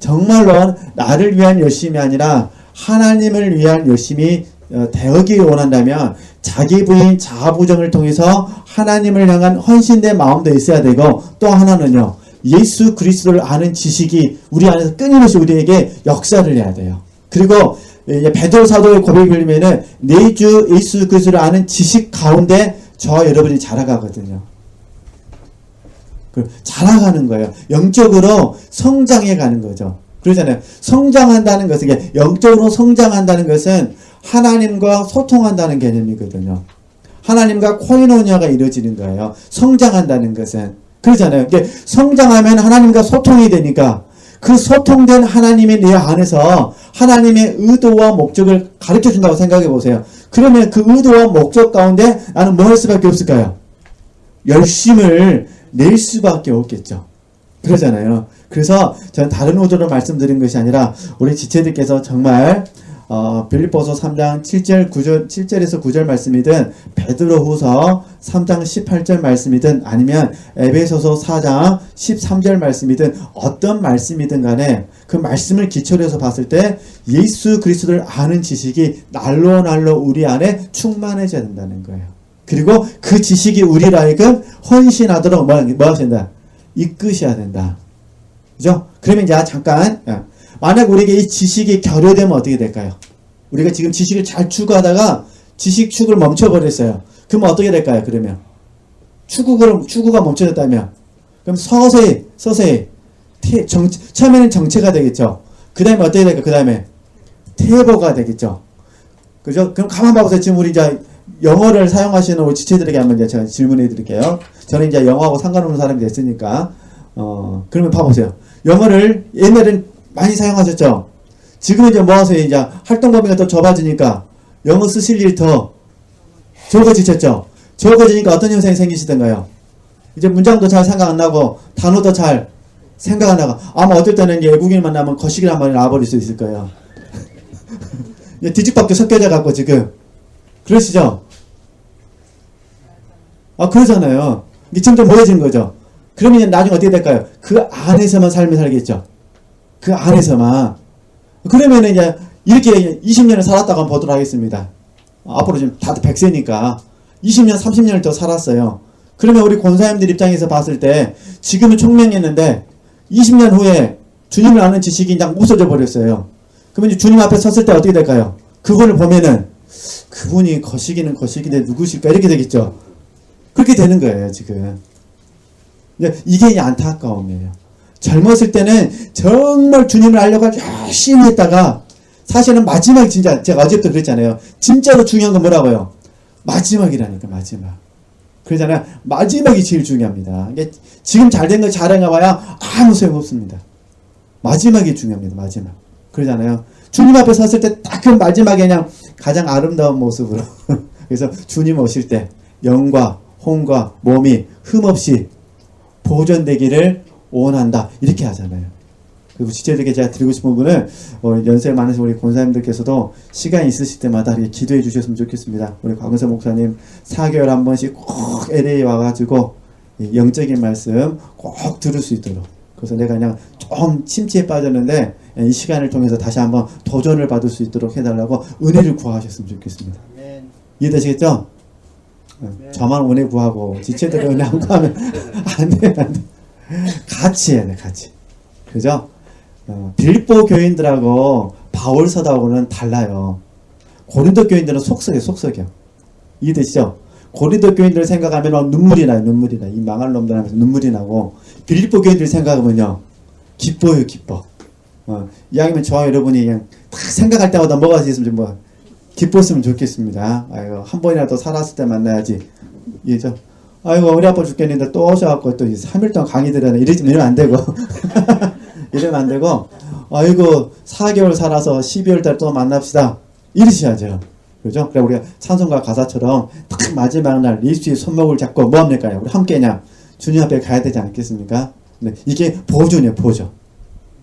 Speaker 1: 정말로 나를 위한 열심이 아니라 하나님을 위한 열심이 되었기를 원한다면 자기 부인 자아부정을 통해서 하나님을 향한 헌신된 마음도 있어야 되고 또 하나는요 예수 그리스도를 아는 지식이 우리 안에서 끊임없이 우리에게 역사를 해야 돼요. 그리고 베드로 사도의 고백을 빌리면은 내 주 예수 그리스도를 아는 지식 가운데 저와 여러분이 자라가거든요. 자라가는 거예요. 영적으로 성장해 가는 거죠. 그러잖아요. 성장한다는 것은 영적으로 성장한다는 것은 하나님과 소통한다는 개념이거든요. 하나님과 코이노니아가 이루어지는 거예요. 성장한다는 것은. 그러잖아요. 성장하면 하나님과 소통이 되니까 그 소통된 하나님이 내 안에서 하나님의 의도와 목적을 가르쳐 준다고 생각해 보세요. 그러면 그 의도와 목적 가운데 나는 뭐 할 수밖에 없을까요? 열심을 낼 수밖에 없겠죠. 그러잖아요. 그래서 저는 다른 의도로 말씀드린 것이 아니라 우리 지체들께서 정말 빌립보서 3장 7절에서 9절 말씀이든 베드로후서 3장 18절 말씀이든 아니면 에베소서 4장 13절 말씀이든 어떤 말씀이든 간에 그 말씀을 기초로 해서 봤을 때 예수 그리스도를 아는 지식이 날로 우리 안에 충만해져야 된다는 거예요. 그리고 그 지식이 우리를 하여금 헌신하도록 뭐 하신다? 이끄셔야 된다. 그죠? 그러면 이제 잠깐 만약 우리에게 이 지식이 결여되면 어떻게 될까요? 우리가 지금 지식을 잘 추구하다가 지식 추구를 멈춰버렸어요. 그러면 어떻게 될까요? 그러면 추구가 멈춰졌다면 그럼 서서히 처음에는 정체가 되겠죠. 그 다음에 어떻게 될까요? 그 다음에 태보가 되겠죠. 그죠? 그럼 가만 봐보세요. 지금 우리 이제 영어를 사용하시는 우리 지체들에게 한번 이제 제가 질문해 드릴게요. 저는 이제 영어하고 상관없는 사람이 됐으니까 그러면 봐보세요. 영어를 옛날엔 많이 사용하셨죠? 지금은 이제 뭐 하세요? 이제 활동 범위가 더 좁아지니까 영어 쓰실 일 더 적어지셨죠? 적어지니까 어떤 현상이 생기시던가요? 이제 문장도 잘 생각 안 나고 단어도 잘 생각 안 나고 아마 어떨 때는 이제 외국인 만나면 거시기를 한번 나와버릴 수 있을 거예요. 뒤집박도 섞여져 갖고 지금 그러시죠? 그러잖아요. 이게 점점 모여지는 거죠. 그러면 이제 나중에 어떻게 될까요? 그 안에서만 삶을 살겠죠. 그 안에서만. 그러면은 이제 이렇게 20년을 살았다고 한번 보도록 하겠습니다. 앞으로 지금 다들 100세니까 20년, 30년을 더 살았어요. 그러면 우리 권사님들 입장에서 봤을 때 지금은 총명했는데 20년 후에 주님을 아는 지식이 그냥 없어져 버렸어요. 그러면 이제 주님 앞에 섰을 때 어떻게 될까요? 그거를 보면은 그분이 거시기는 거시기인데 누구실까? 이렇게 되겠죠. 그렇게 되는 거예요, 지금. 이게 안타까움이에요. 젊었을 때는 정말 주님을 알려고 열심히 했다가 사실은 마지막이 진짜 제가 어제부터 그랬잖아요. 진짜로 중요한 건 뭐라고요? 마지막이라니까, 마지막. 그러잖아요. 마지막이 제일 중요합니다. 지금 잘된 거 잘해가 봐야 아무 소용없습니다. 마지막이 중요합니다. 마지막. 그러잖아요. 주님 앞에 섰을 때 딱 그 마지막에 그냥 가장 아름다운 모습으로 그래서 주님 오실 때 영과 혼과 몸이 흠없이 보존되기를 원한다. 이렇게 하잖아요. 그리고 지체들에게 제가 드리고 싶은 부분은 연세 많으신 우리 권사님들께서도 시간 있으실 때마다 이렇게 기도해 주셨으면 좋겠습니다. 우리 곽은서 목사님 4개월 한 번씩 꼭 LA 와가지고 영적인 말씀 꼭 들을 수 있도록. 그래서 내가 그냥 좀 침체에 빠졌는데 이 시간을 통해서 다시 한번 도전을 받을 수 있도록 해달라고 은혜를 구하셨으면 좋겠습니다. 이해되시겠죠? 저만 은혜 구하고 지체들은 은혜 안 구하면 안 돼. 같이 해야 돼, 같이. 그죠? 빌립보 교인들하고 바울서하고는 달라요. 고린도 교인들은 속석이에요. 이해되시죠? 고린도 교인들을 생각하면 눈물이 나요. 이 망할 놈들 하면서 눈물이 나고, 빌립보 교인들 생각하면요, 기뻐요, 기뻐. 이왕이면 저와 여러분이 그냥 딱 생각할 때마다 뭐가 있으면 뭐 기뻤으면 좋겠습니다. 아이고, 한 번이라도 살았을 때 만나야지. 이해죠? 아이고, 우리 아빠 죽겠는데 또 오셔갖고 또 3일 동안 강의 들으나 이러면 안 되고. 이러면 안 되고, 아이고, 4개월 살아서 12월 달 또 만납시다. 이러셔야죠. 그죠? 그래, 우리가 찬송가 가사처럼 딱 마지막 날 예수의 손목을 잡고 뭐 합니까? 우리 함께 그냥 주님 앞에 가야 되지 않겠습니까? 네, 이게 보존이에요, 보존.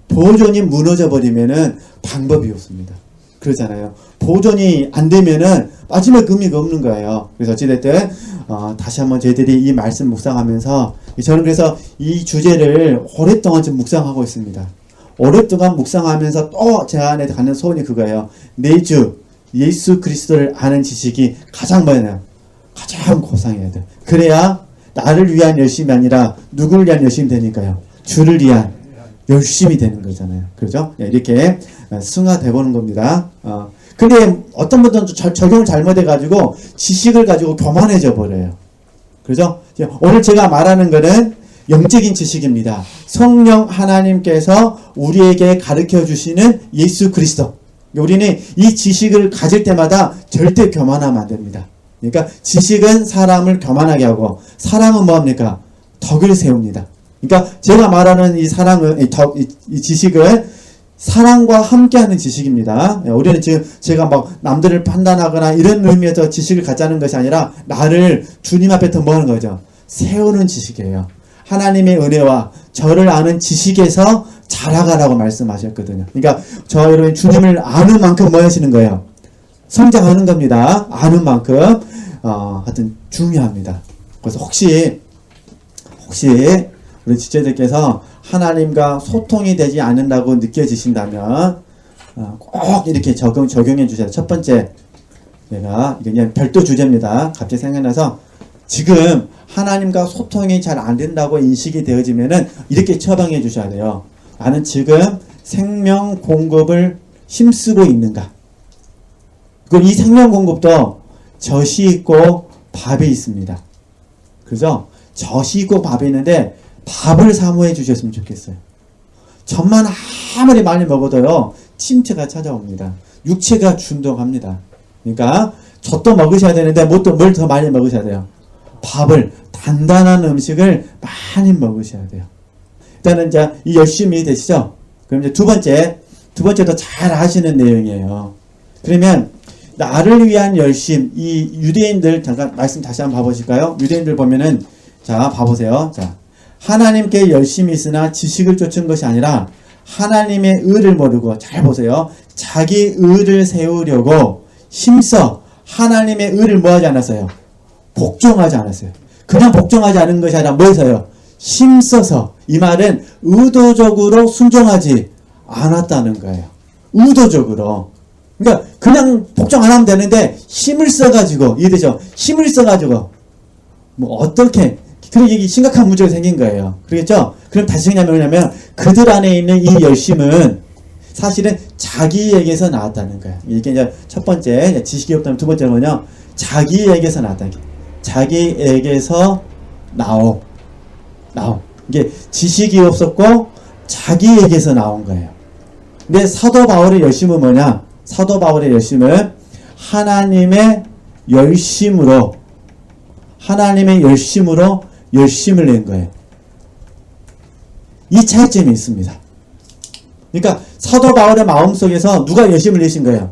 Speaker 1: 보존이 무너져 버리면은 방법이 없습니다. 그러잖아요. 보존이 안 되면은 마지막 의미가 없는 거예요. 그래서 어찌됐든 다시 한번 저희들이 이 말씀 묵상하면서 저는 그래서 이 주제를 오랫동안 좀 묵상하고 있습니다. 오랫동안 묵상하면서 또 제 안에 가는 소원이 그거예요. 매주 예수 그리스도를 아는 지식이 가장 뭐냐면 가장 고상해야 돼. 그래야 나를 위한 열심이 아니라 누구를 위한 열심이 되니까요. 주를 위한 열심이 되는 거잖아요. 그렇죠? 이렇게 승화돼 보는 겁니다. 근데 어떤 분들은 적용을 잘못해가지고 지식을 가지고 교만해져 버려요. 그렇죠? 오늘 제가 말하는 거는 영적인 지식입니다. 성령 하나님께서 우리에게 가르쳐 주시는 예수 그리스도. 우리는 이 지식을 가질 때마다 절대 교만하면 안 됩니다. 그러니까 지식은 사람을 교만하게 하고 사랑은 뭐합니까? 덕을 세웁니다. 그러니까 제가 말하는 이 사랑은 이 지식은 사랑과 함께하는 지식입니다. 우리는 지금 제가 막 남들을 판단하거나 이런 의미에서 지식을 갖자는 것이 아니라 나를 주님 앞에 더 뭐하는 거죠? 세우는 지식이에요. 하나님의 은혜와 저를 아는 지식에서 자라가라고 말씀하셨거든요. 그러니까 저 여러분 주님을 아는 만큼 뭐 하시는 거예요? 성장하는 겁니다. 아는 만큼 하여튼 중요합니다. 그래서 혹시 우리 지체들께서 하나님과 소통이 되지 않는다고 느껴지신다면 꼭 이렇게 적용해 주셔야 돼요. 첫 번째, 내가 이게 그냥 별도 주제입니다. 갑자기 생각나서 지금 하나님과 소통이 잘 안 된다고 인식이 되어지면은 이렇게 처방해 주셔야 돼요. 나는 지금 생명 공급을 힘쓰고 있는가? 그리고 이 생명 공급도 젖이 있고 밥이 있습니다. 그죠? 젖이 있고 밥이 있는데 밥을 사모해 주셨으면 좋겠어요. 젖만 아무리 많이 먹어도요, 침체가 찾아옵니다. 육체가 준동합니다. 그러니까 젖도 먹으셔야 되는데 뭘 더 많이 먹으셔야 돼요? 밥을, 단단한 음식을 많이 먹으셔야 돼요. 일단은 이제 이 열심히 되시죠? 그럼 이제 두 번째도 잘 하시는 내용이에요. 그러면 나를 위한 열심, 이 유대인들 잠깐 말씀 다시 한번 봐보실까요? 유대인들 보면은 자 봐보세요. 자 하나님께 열심히 있으나 지식을 쫓은 것이 아니라 하나님의 의를 모르고 잘 보세요. 자기 의를 세우려고 힘써 하나님의 의를 뭐하지 않았어요? 복종하지 않았어요. 그냥 복종하지 않은 것이 아니라 뭐해서요? 힘써서. 이 말은 의도적으로 순종하지 않았다는 거예요. 의도적으로. 그러니까 그냥 복종 안 하면 되는데 힘을 써가지고, 이해되죠? 힘을 써가지고 뭐 어떻게, 그런 얘기 심각한 문제가 생긴 거예요. 그러겠죠? 그럼 다시 뭐냐면 그들 안에 있는 이 열심은 사실은 자기에게서 나왔다는 거야. 이게 이제 첫 번째 지식이 없다면 두 번째는요. 자기에게서 나왔다. 자기에게서 나오. 이게 지식이 없었고 자기에게서 나온 거예요. 근데 사도 바울의 열심은 뭐냐? 사도 바울의 열심은 하나님의 열심으로 열심을 낸 거예요. 이 차이점이 있습니다. 그러니까 사도 바울의 마음속에서 누가 열심을 내신 거예요?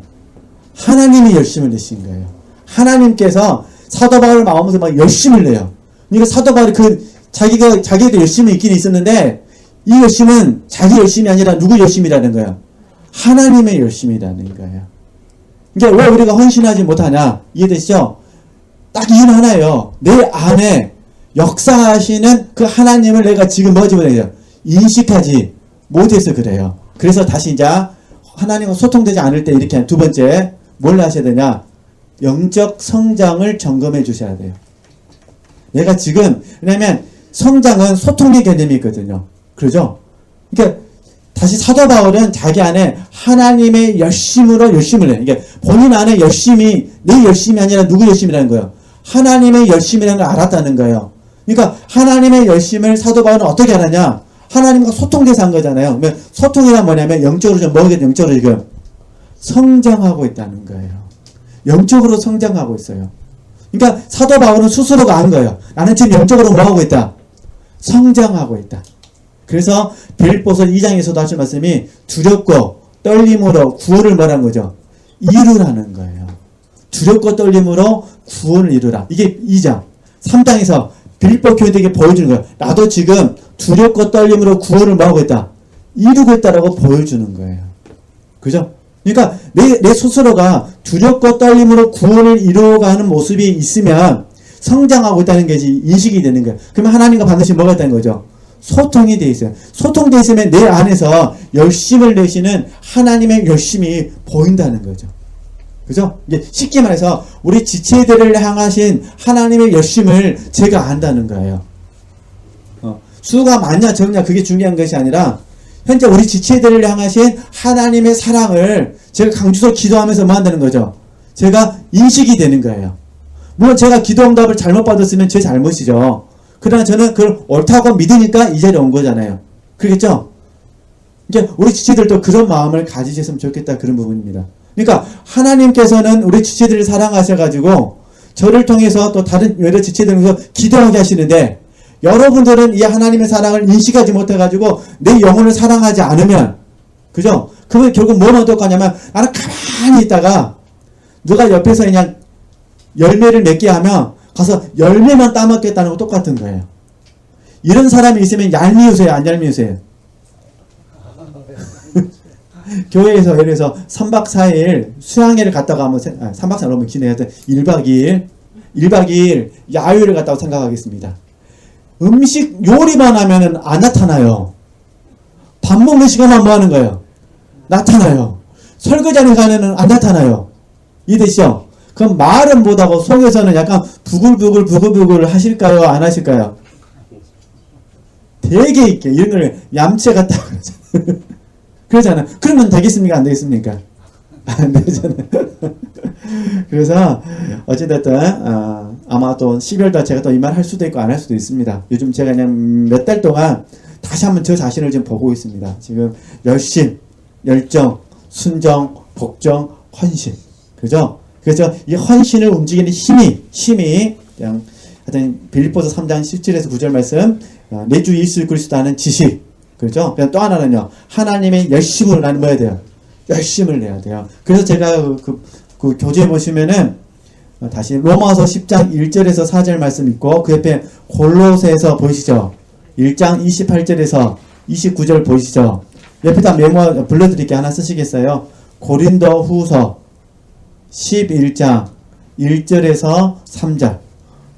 Speaker 1: 하나님이 열심을 내신 거예요. 하나님께서 사도 바울의 마음속에 막 열심을 내요. 그러니까 사도 바울이 자기도 열심이 있긴 있었는데 이 열심은 자기 열심이 아니라 누구 열심이라는 거예요? 하나님의 열심이라는 거예요. 그러니까 왜 우리가 헌신하지 못하냐? 이해되시죠? 딱 이유는 하나예요. 내 안에 역사하시는 그 하나님을 내가 지금 뭐지 못해요? 인식하지 못해서 그래요. 그래서 다시 이제 하나님과 소통되지 않을 때 이렇게 두 번째 뭘 하셔야 되냐? 영적 성장을 점검해 주셔야 돼요. 내가 지금 왜냐면 성장은 소통의 개념이 있거든요. 그러죠? 그러니까 다시 사도 바울은 자기 안에 하나님의 열심으로 열심을 해. 그러니까 본인 안에 열심이 내 열심이 아니라 누구 열심이라는 거예요? 하나님의 열심이라는 걸 알았다는 거예요. 그러니까 하나님의 열심을 사도 바울은 어떻게 알았냐? 하나님과 소통돼서 한 거잖아요. 소통이란 뭐냐면 영적으로 좀 뭐겠죠? 영적으로 지금 성장하고 있다는 거예요. 영적으로 성장하고 있어요. 그러니까 사도 바울은 스스로가 안 거예요. 나는 지금 영적으로 뭐 하고 있다? 성장하고 있다. 그래서 빌립보서 2장에서도 하신 말씀이 두렵고 떨림으로 구원을 뭐라는 거죠? 이루라는 거예요. 두렵고 떨림으로 구원을 이루라. 이게 2장. 3장에서 빌립보 교인들에게 보여주는 거예요. 나도 지금 두렵고 떨림으로 구원을 뭐하고 있다? 이루고 있다라고 보여주는 거예요. 그죠? 그러니까 내 스스로가 두렵고 떨림으로 구원을 이루어가는 모습이 있으면 성장하고 있다는 게 인식이 되는 거예요. 그러면 하나님과 반드시 뭐가 있다는 거죠? 소통이 돼 있어요. 소통돼 있으면 내 안에서 열심을 내시는 하나님의 열심이 보인다는 거죠. 그죠? 이제 쉽게 말해서 우리 지체들을 향하신 하나님의 열심을 제가 안다는 거예요. 수가 많냐 적냐 그게 중요한 것이 아니라 현재 우리 지체들을 향하신 하나님의 사랑을 제가 강주서 기도하면서 뭐 한다는 거죠? 제가 인식이 되는 거예요. 물론 제가 기도 응답을 잘못 받았으면 제 잘못이죠. 그러나 저는 그걸 옳다고 믿으니까 이 자리에 온 거잖아요. 그렇겠죠? 이제 우리 지체들도 그런 마음을 가지셨으면 좋겠다 그런 부분입니다. 그러니까 하나님께서는 우리 지체들을 사랑하셔가지고 저를 통해서 또 다른 여러 지체들을 통해서 기도하게 하시는데 여러분들은 이 하나님의 사랑을 인식하지 못해가지고 내 영혼을 사랑하지 않으면 그죠? 그건 결국 뭐만 똑같냐면 나는 가만히 있다가 누가 옆에서 그냥 열매를 맺게 하면 가서 열매만 따먹겠다는 거 똑같은 거예요. 이런 사람이 있으면 얄미우세요? 안 얄미우세요? 교회에서 예를 들어서 3박 4일 수양회를 갔다가 한번 3박 4일 너무 기네요. 1박 2일 야유를 갔다고 생각하겠습니다. 음식 요리만 하면은 안 나타나요. 밥 먹는 시간만 뭐 하는 거예요? 나타나요. 설거지하는 시간에는 안 나타나요. 이해되시죠? 그럼 말은 못하고 속에서는 약간 부글부글 하실까요? 안 하실까요? 되게 있게 이런 걸 얌체 같다 그러잖아요. 그러면 되겠습니까? 안 되겠습니까? 안 되잖아요. 그래서 어찌됐든 아마 또 12월달 제가 또 이 말 할 수도 있고 안 할 수도 있습니다. 요즘 제가 그냥 몇 달 동안 다시 한번 저 자신을 지금 보고 있습니다. 지금 열심, 열정, 순정, 복정, 헌신. 그죠? 그래서 이 헌신을 움직이는 힘이 그냥 하여튼 빌립보서 3장 17에서 9절 말씀 내 주 예수 그리스도 아는 지식. 그렇죠? 그냥 또 하나는요. 하나님의 열심으로 나는 뭐 해야 돼요? 열심을 내야 돼요. 그래서 제가 그 교재에 보시면은 다시 로마서 10장 1절에서 4절 말씀 있고 그 옆에 골로새서 보이시죠? 1장 28절에서 29절 보이시죠? 옆에다 메모 불러드릴게 하나 쓰시겠어요? 고린도 후서 11장 1절에서 3절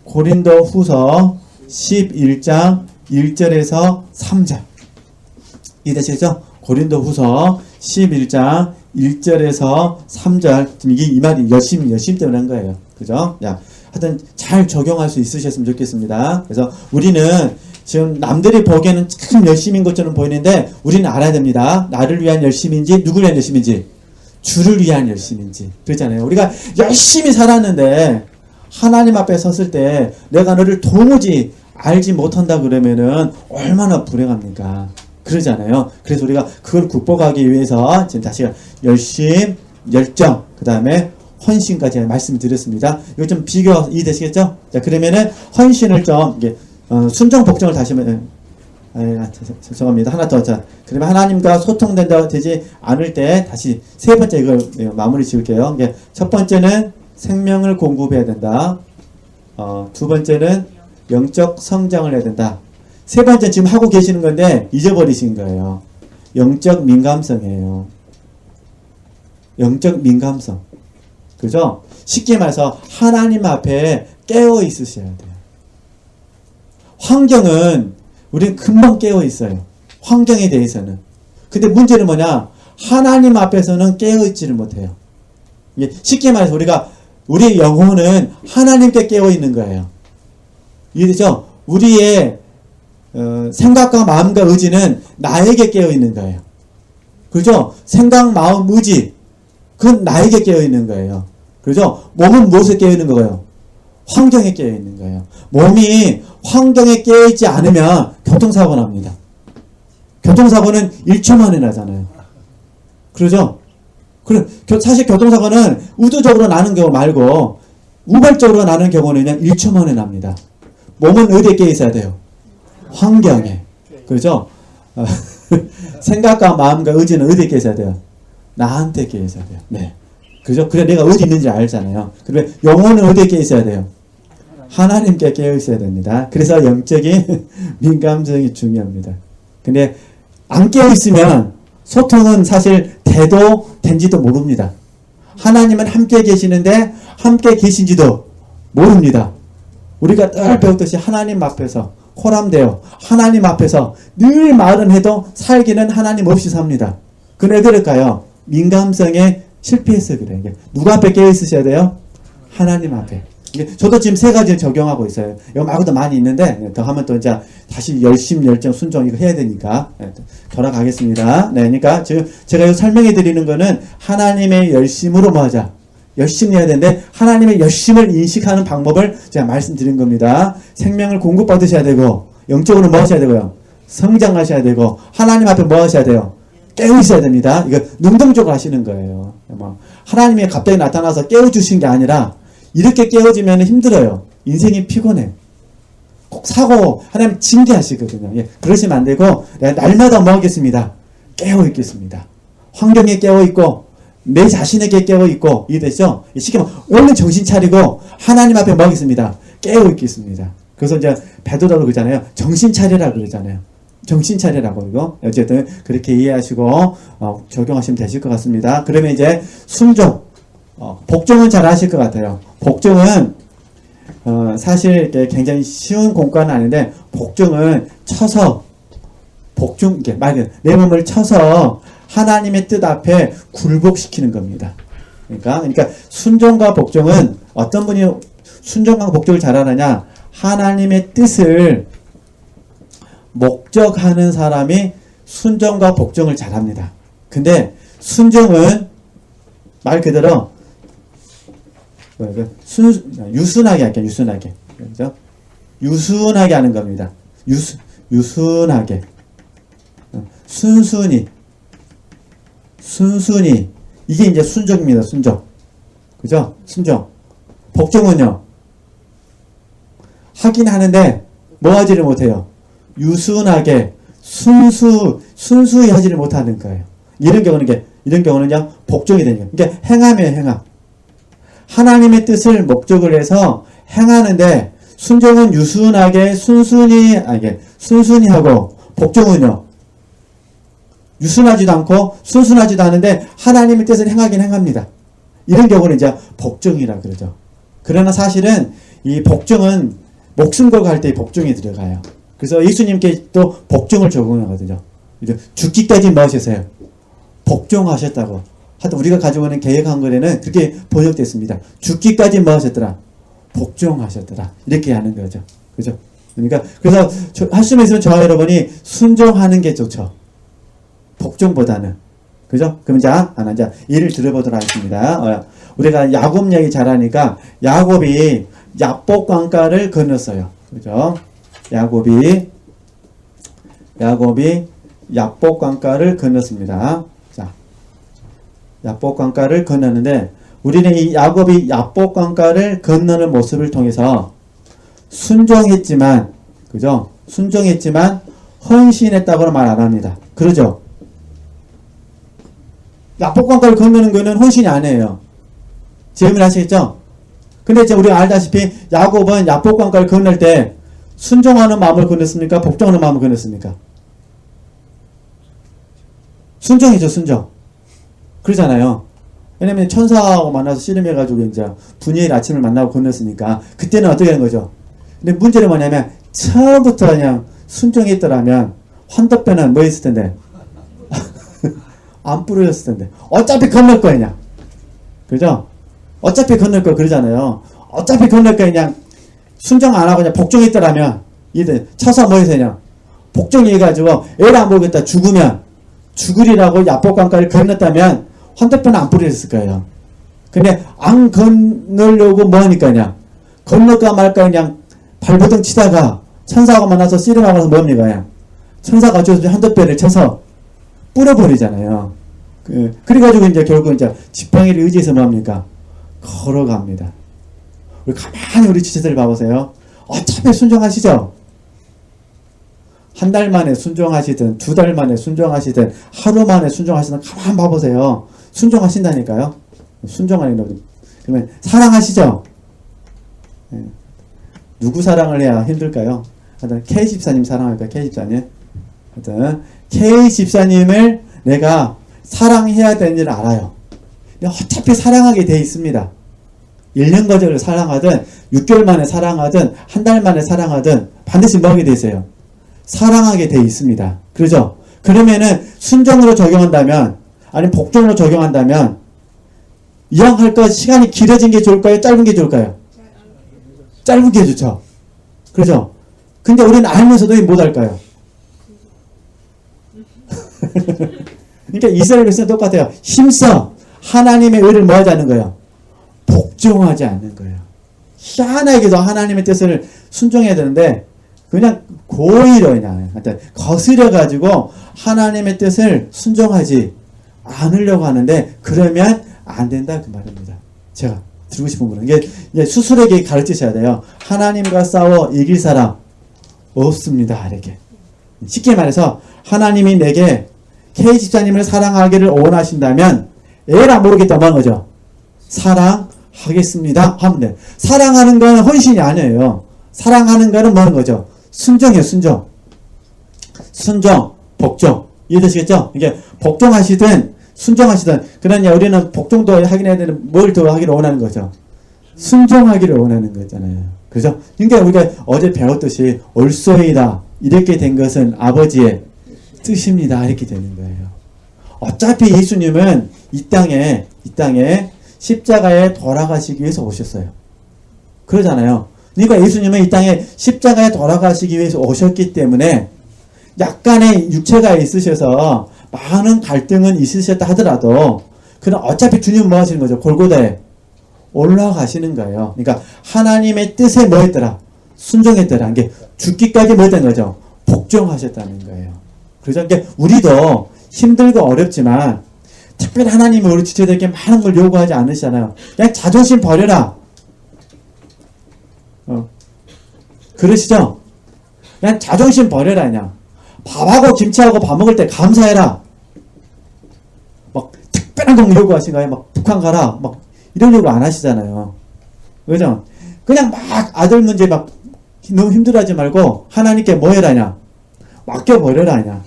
Speaker 1: 고린도 후서 11장 1절에서 3절 이해되시죠? 고린도 후서 11장 1절에서 3절 지금 이게 이 말이 열심 때문에 한 거예요. 그죠? 야, 하여튼 잘 적용할 수 있으셨으면 좋겠습니다. 그래서 우리는 지금 남들이 보기에는 참 열심인 것처럼 보이는데 우리는 알아야 됩니다. 나를 위한 열심인지 누구를 위한 열심인지 주를 위한 열심인지 그렇잖아요. 우리가 열심히 살았는데 하나님 앞에 섰을 때 내가 너를 도무지 알지 못한다 그러면은 얼마나 불행합니까? 그러잖아요. 그래서 우리가 그걸 극복하기 위해서 지금 다시 열심, 열정, 그 다음에 헌신까지 말씀드렸습니다. 이거 좀 비교 이해되시겠죠? 자, 그러면은 헌신을 좀 이게 순종 복종을 다시 죄송합니다. 하나 더. 자, 그러면 하나님과 소통된다 되지 않을 때 다시 세 번째 이걸 마무리 지을게요. 이게 첫 번째는 생명을 공급해야 된다. 두 번째는 영적 성장을 해야 된다. 세 번째 지금 하고 계시는 건데 잊어버리신 거예요. 영적 민감성이에요. 영적 민감성. 그죠? 쉽게 말해서 하나님 앞에 깨어 있으셔야 돼요. 환경은 우리는 금방 깨어 있어요. 환경에 대해서는. 근데 문제는 뭐냐? 하나님 앞에서는 깨어 있지를 못해요. 쉽게 말해서 우리의 영혼은 하나님께 깨어 있는 거예요. 이해되죠? 우리의 생각과 마음과 의지는 나에게 깨어 있는 거예요. 그죠? 생각, 마음, 의지 그건 나에게 깨어 있는 거예요. 그죠? 몸은 무엇에 깨어 있는 거예요? 환경에 깨어 있는 거예요. 몸이 환경에 깨어 있지 않으면 교통사고 납니다. 교통사고는 1초 만에 나잖아요. 그러죠? 사실 교통사고는 의도적으로 나는 경우 말고 우발적으로 나는 경우는 그냥 1초 만에 납니다. 몸은 어디에 깨어 있어야 돼요? 환경에. 그렇죠? 생각과 마음과 의지는 어디에 깨어 있어야 돼요? 나한테 깨어 있어야 돼요. 네. 그죠? 그래 내가 어디 있는지 알잖아요. 그러면 영혼은 어디에 깨어 있어야 돼요? 하나님께 깨어 있어야 됩니다. 그래서 영적인 민감성이 중요합니다. 근데 안 깨어 있으면 소통은 사실 돼도 된지도 모릅니다. 하나님은 함께 계시는데 함께 계신지도 모릅니다. 우리가 늘 배웠듯이 하나님 앞에서 호람되어 하나님 앞에서 늘 말은 해도 살기는 하나님 없이 삽니다. 그래 그럴까요? 민감성에 실패해서 그래요. 누가 앞에 깨어 있으셔야 돼요? 하나님 앞에. 저도 지금 세 가지를 적용하고 있어요. 이거 말고도 많이 있는데 더 하면 또 이제 다시 열심, 열정, 순종 이거 해야 되니까 돌아가겠습니다. 네, 그러니까 지금 제가 이거 설명해 드리는 거는 하나님의 열심으로 뭐 하자. 열심히 해야 되는데 하나님의 열심을 인식하는 방법을 제가 말씀드린 겁니다. 생명을 공급받으셔야 되고 영적으로 뭐 하셔야 되고요? 성장하셔야 되고 하나님 앞에 뭐 하셔야 돼요? 깨어 있어야 됩니다. 이거 능동적으로 하시는 거예요. 하나님이 갑자기 나타나서 깨워주신 게 아니라 이렇게 깨워지면 힘들어요. 인생이 피곤해. 꼭 사고 하나님 징계하시거든요. 예, 그러시면 안 되고 날마다 뭐 하겠습니다. 깨어 있겠습니다. 환경에 깨어 있고 내 자신에게 깨어 있고 이해되죠? 쉽게 말하면 얼른 정신 차리고 하나님 앞에 뭐 하겠습니다. 깨어 있겠습니다. 그래서 이제 베드로도 그러잖아요. 정신 차리라 그러잖아요. 정신 차리라고 이거 어쨌든 그렇게 이해하시고 적용하시면 되실 것 같습니다. 그러면 이제 순종, 복종은 잘 하실 것 같아요. 복종은 사실 굉장히 쉬운 공과는 아닌데 복종은 쳐서 복종 이게 말 내 몸을 쳐서 하나님의 뜻 앞에 굴복시키는 겁니다. 그러니까 순종과 복종은 어떤 분이 순종과 복종을 잘하느냐? 하나님의 뜻을 목적하는 사람이 순종과 복종을 잘합니다. 근데 순종은 말 그대로 유순하게 할게요. 유순하게. 그렇죠? 유순하게 하는 겁니다. 유순하게. 순순히. 이게 이제 순종입니다. 순종. 그죠? 순종. 복종은요. 하긴 하는데 뭐 하지를 못해요. 유순하게 순수히 하지를 못하는 거예요. 이런 경우는요 복종이 되는 거예요. 그러니까 행함이에요. 행함. 하나님의 뜻을 목적을 해서 행하는데 순종은 유순하게 순순히 하고 복종은요 유순하지도 않고 순순하지도 않은데 하나님의 뜻을 행하긴 행합니다. 이런 경우는 이제 복종이라 그러죠. 그러나 사실은 이 복종은 목숨 걸고 할 때 복종이 들어가요. 그래서 예수님께 또 복종을 적용하거든요. 죽기까지 뭐 하셨어요? 복종하셨다고. 하여튼 우리가 가지고 있는 개혁한 거에는 그렇게 번역됐습니다. 죽기까지 뭐 하셨더라? 복종하셨더라. 이렇게 하는 거죠. 그죠? 그러니까 그래서 할 수만 있으면 저와 여러분이 순종하는 게 좋죠. 복종보다는. 그죠? 그럼 이제 예를 들어보도록 하겠습니다. 우리가 야곱 얘기 잘하니까 야곱이 야복강가를 건넜어요. 그죠? 야곱이 야복강가를 건넜습니다. 자, 야복강가를 건넜는데 우리는 이 야곱이 야복강가를 건너는 모습을 통해서 순종했지만, 그죠? 순종했지만 헌신했다고는 말 안 합니다. 그러죠? 야복강가를 건너는 거는 헌신이 아니에요. 질문 하시겠죠? 근데 이제 우리가 알다시피 야곱은 야복강가를 건널 때 순종하는 마음을 건넜습니까? 복종하는 마음을 건넸습니까? 순종이죠, 순종. 그러잖아요. 왜냐면 천사하고 만나서 씨름해가지고 이제 분이엘 아침을 만나고 건넜으니까 그때는 어떻게 하는 거죠? 근데 문제는 뭐냐면 처음부터 그냥 순종했더라면 환덕변은 뭐 했을 텐데? 안 부러졌을 텐데. 어차피 건널 거야, 그냥. 그죠? 어차피 건널 거 그러잖아요. 어차피 건널 거 그냥 순종 안 하고 그냥 복종했더라면 이들 쳐서 뭐 해서 그냥 복종해가지고 애를 안 모르겠다 죽으면 죽으리라고 야복강가를 건넜다면 환덕변은 안 부러졌을 거예요. 근데 안 건너려고 뭐 하니까 그냥 건널까 말까 그냥 발버둥 치다가 천사하고 만나서 씨름하고 나서 뭡니까 그냥 천사가 어쩌서 환덕변을 쳐서 뿌려버리잖아요. 그래가지고 이제 결국 이제 지팡이를 의지해서 뭡니까? 걸어갑니다. 우리 가만히 우리 지체들 봐보세요. 어차피 순종하시죠? 한 달 만에 순종하시든, 두 달 만에 순종하시든, 하루 만에 순종하시든, 가만 봐보세요. 순종하신다니까요? 순종하는 거. 그러면 사랑하시죠? 네. 누구 사랑을 해야 힘들까요? 하여튼, K집사님 사랑할까요? K집사님? 하여튼, K집사님을 내가 사랑해야 되는지를 알아요. 근데 어차피 사랑하게 돼 있습니다. 1년 거절을 사랑하든 6개월 만에 사랑하든 한 달 만에 사랑하든 반드시 뭐하게 돼 있어요? 사랑하게 돼 있습니다. 그러죠? 그러면은 순종으로 적용한다면 아니면 복종으로 적용한다면 이왕 할 거 시간이 길어진 게 좋을까요? 짧은 게 좋을까요? 짧은 게 좋죠. 그러죠? 근데 우리는 알면서도 못 할까요? 그러니까 이스라엘 백성은 똑같아요. 힘써 하나님의 의를 뭐 하지 않는 거예요? 복종하지 않는 거예요. 희한하게도 하나님의 뜻을 순종해야 되는데 그냥 고의로 그냥 거스려가지고 하나님의 뜻을 순종하지 않으려고 하는데 그러면 안 된다 그 말입니다. 제가 드리고 싶은 거는 이게 수술에게 가르치셔야 돼요. 하나님과 싸워 이길 사람 없습니다. 이렇게 쉽게 말해서 하나님이 내게 K집사님을 사랑하기를 원하신다면 에라 모르겠다 뭐 하는 거죠? 사랑하겠습니다 하면 돼. 사랑하는 거는 헌신이 아니에요. 사랑하는 거는 뭐 하는 거죠? 순종이에요. 순종, 복종. 이해되시겠죠? 이게 복종하시든 순종하시든 그러냐 우리는 복종도 하긴 해야 되는 뭘 더 하기를 원하는 거죠? 순종하기를 원하는 거잖아요. 그죠? 그러니까 우리가 어제 배웠듯이 올소이다 이렇게 된 것은 아버지의 뜻입니다. 이렇게 되는 거예요. 어차피 예수님은 이 땅에 십자가에 돌아가시기 위해서 오셨어요. 그러잖아요. 그러니까 예수님은 이 땅에 십자가에 돌아가시기 위해서 오셨기 때문에 약간의 육체가 있으셔서 많은 갈등은 있으셨다 하더라도 그럼 어차피 주님은 뭐 하시는 거죠? 골고다에 올라가시는 거예요. 그러니까 하나님의 뜻에 뭐 했더라? 순종했더라. 이게 죽기까지 뭐 했다는 거죠? 복종하셨다는 거예요. 그래서 그러니까 우리도 힘들고 어렵지만 특별히 하나님이 우리 지체들에게 많은 걸 요구하지 않으시잖아요. 그냥 자존심 버려라. 그러시죠? 그냥 자존심 버려라 그냥. 밥하고 김치하고 밥 먹을 때 감사해라. 막 특별한 거 요구하신 거예요. 막 북한 가라. 막 이런 요구 안 하시잖아요. 그죠? 그냥 막 아들 문제 막 너무 힘들어하지 말고 하나님께 뭐 해라 그냥. 맡겨버려라 그냥.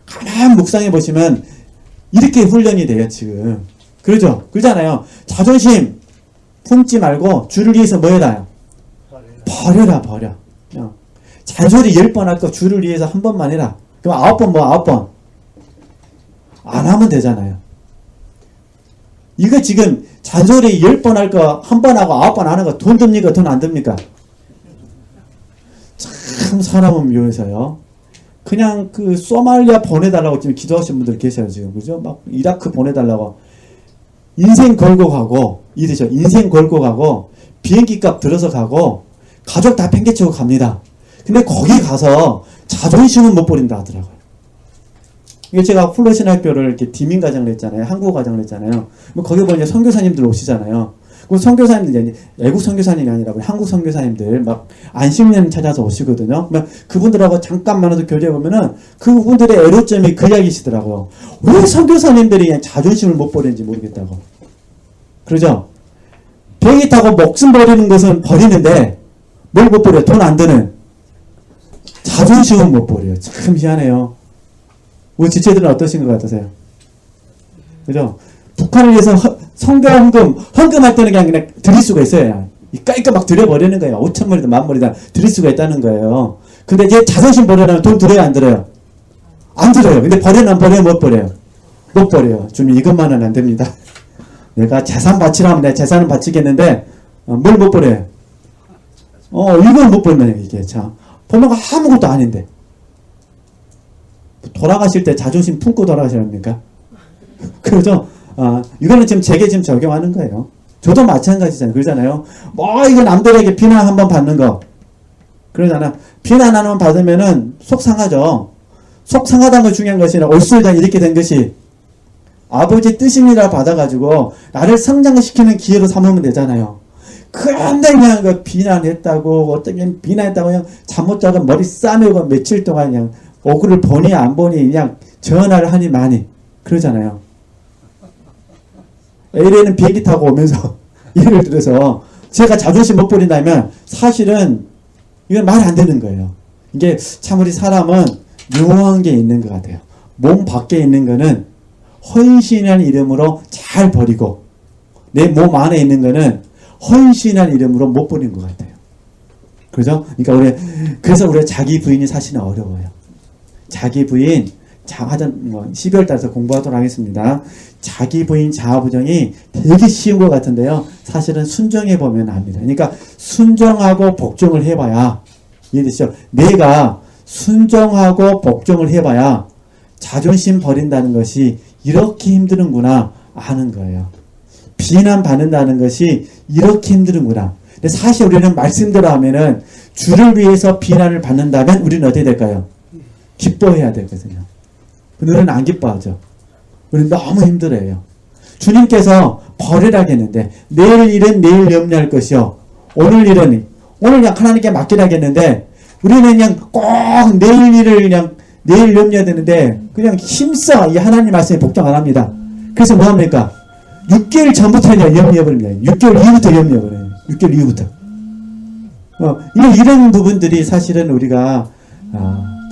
Speaker 1: 가만 묵상해 보시면 이렇게 훈련이 돼요 지금. 그러죠? 그러잖아요. 자존심 품지 말고 주를 위해서 뭐 해라? 버려라. 잔소리 10번 할 거 주를 위해서 한 번만 해라. 그럼 9번 9번 안 하면 되잖아요. 이거 지금 잔소리 10번 할 거, 한 번 하고 9번 하는 거 돈 듭니까? 돈 안 듭니까? 참 사람은 묘해서요. 그냥 그 소말리아 보내달라고 지금 기도하신 분들 계셔요, 지금. 그죠? 막 이라크 보내달라고. 인생 걸고 가고, 이러죠. 인생 걸고 가고, 비행기 값 들어서 가고, 가족 다 팽개치고 갑니다. 근데 거기 가서 자존심은 못 버린다 하더라고요. 이게 제가 플러신 학교를 이렇게 디민 과정을 했잖아요. 한국어 과정을 했잖아요. 거기 보면 이제 선교사님들 오시잖아요. 그 선교사님들, 외국 선교사님이 아니라 한국 선교사님들 막 안식년 찾아서 오시거든요. 그분들하고 잠깐만도 교제해보면은 그분들의 애로점이 그 이야기시더라고요. 왜 선교사님들이 그냥 자존심을 못 버리는지 모르겠다고. 그러죠? 비행기 타고 목숨 버리는 것은 버리는데 뭘 못 버려요? 돈 안 드는 자존심은 못 버려요. 참 희한해요. 우리 지체들은 어떠신 것 같으세요? 그죠? 북한을 위해서 헌금할 때는 그냥 드릴 수가 있어요. 까이까 막 드려버리는 거예요. 5,000마리든 10,000마리든 드릴 수가 있다는 거예요. 근데 이제 자존심 버리려면 돈 들어요, 안 들어요? 안 들어요. 근데 버려는 못 버려요? 못 버려요. 좀 이것만은 안 됩니다. 내가 재산 바치라면 내가 재산은 바치겠는데, 뭘 못 버려요? 이걸 못 버리면 이게 참. 보면 아무것도 아닌데. 돌아가실 때 자존심 품고 돌아가셔야 합니까? 그러죠? 이거는 지금 제게 지금 적용하는 거예요. 저도 마찬가지잖아요. 그러잖아요. 이거 남들에게 비난 한번 받는 거. 그러잖아. 비난 한번 받으면은 속상하죠. 속상하다는 거 중요한 것이 아니라 올술다 이렇게 된 것이 아버지 뜻입니다 받아가지고 나를 성장시키는 기회로 삼으면 되잖아요. 그런데 그냥 그 비난했다고, 어떻게 비난했다고 그냥 잠 못 자고 머리 싸매고 며칠 동안 그냥 얼굴을 보니 안 보니 그냥 전화를 하니 많이. 그러잖아요. LA는 비행기 타고 오면서 예를 들어서 제가 자존심 못 버린다면 사실은 이건 말 안 되는 거예요. 이게 참 우리 사람은 묘한 게 있는 것 같아요. 몸 밖에 있는 거는 헌신이라는 이름으로 잘 버리고 내 몸 안에 있는 거는 헌신이라는 이름으로 못 버리는 것 같아요. 그죠? 그러니까 그래서 우리가 자기 부인이 사실은 어려워요. 자기 부인, 12월 달에서 공부하도록 하겠습니다. 자기 부인 자아부정이 되게 쉬운 것 같은데요. 사실은 순정해 보면 압니다. 그러니까 순정하고 복종을 해봐야, 이해되시죠? 내가 순정하고 복종을 해봐야 자존심 버린다는 것이 이렇게 힘드는구나 아는 거예요. 비난받는다는 것이 이렇게 힘드는구나. 근데 사실 우리는 말씀대로 하면은 주를 위해서 비난을 받는다면 우리는 어떻게 될까요? 기뻐해야 되거든요. 우리는 안 기뻐하죠. 우리는 너무 힘들어요. 주님께서 버리라겠는데 내일 일은 내일 염려할 것이요. 오늘 일은 오늘 그냥 하나님께 맡기라겠는데 우리는 그냥 꼭 내일 일을 그냥 내일 염려해야 되는데 그냥 힘써 이 하나님 말씀에 복종 안 합니다. 그래서 뭐 합니까? 6개월 전부터 그냥 염려해버립니다. 6개월 이후부터 염려해버려요. 6개월 이후부터. 이런 부분들이 사실은 우리가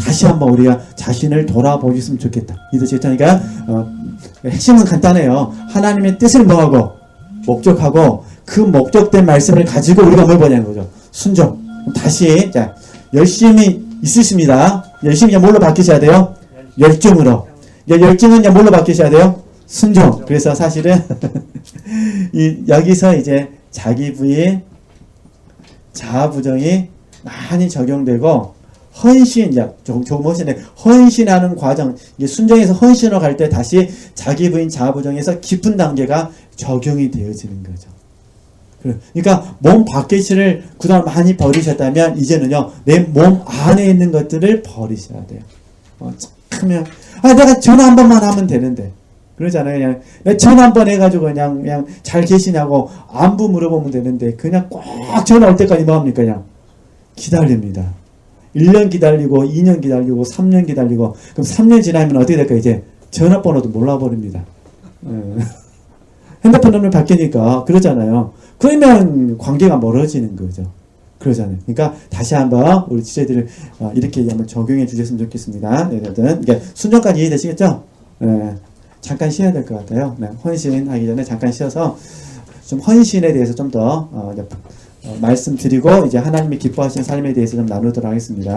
Speaker 1: 다시 한번 우리가 자신을 돌아보셨으면 좋겠다. 이 뜻이 그러니까 핵심은 간단해요. 하나님의 뜻을 뭐하고 목적하고 그 목적된 말씀을 가지고 우리가 뭘 보냐는 거죠. 순종. 다시 자 열심히 있으십니다. 열심히 뭘로 바뀌셔야 돼요? 열정으로. 열정은 뭘로 바뀌셔야 돼요? 순종. 그래서 사실은 여기서 이제 자기 부인 자아부정이 많이 적용되고 헌신, 조금 헌신해. 헌신하는 과정, 이게 순정에서 헌신으로 갈 때 다시 자기 부인 자아부정에서 깊은 단계가 적용이 되어지는 거죠. 그러니까 몸 밖의 실을 그동안 많이 버리셨다면 이제는요, 내 몸 안에 있는 것들을 버리셔야 돼요. 그러면, 내가 전화 한 번만 하면 되는데. 그러잖아요. 그냥 전화 한 번 해가지고 그냥 잘 계시냐고 안부 물어보면 되는데 그냥 꼭 전화 올 때까지 뭐 합니까? 그냥 기다립니다. 1년 기다리고 2년 기다리고 3년 기다리고 그럼 3년 지나면 어떻게 될까? 이제 전화번호도 몰라버립니다. 핸드폰 번호를 바뀌니까 그러잖아요. 그러면 관계가 멀어지는 거죠. 그러잖아요. 그러니까 다시 한번 우리 지체들을 이렇게 한번 적용해 주셨으면 좋겠습니다. 이게 순정까지 이해되시겠죠? 잠깐 쉬어야 될 것 같아요. 헌신하기 전에 잠깐 쉬어서 좀 헌신에 대해서 좀 더 말씀드리고 이제 하나님이 기뻐하시는 삶에 대해서 좀 나누도록 하겠습니다.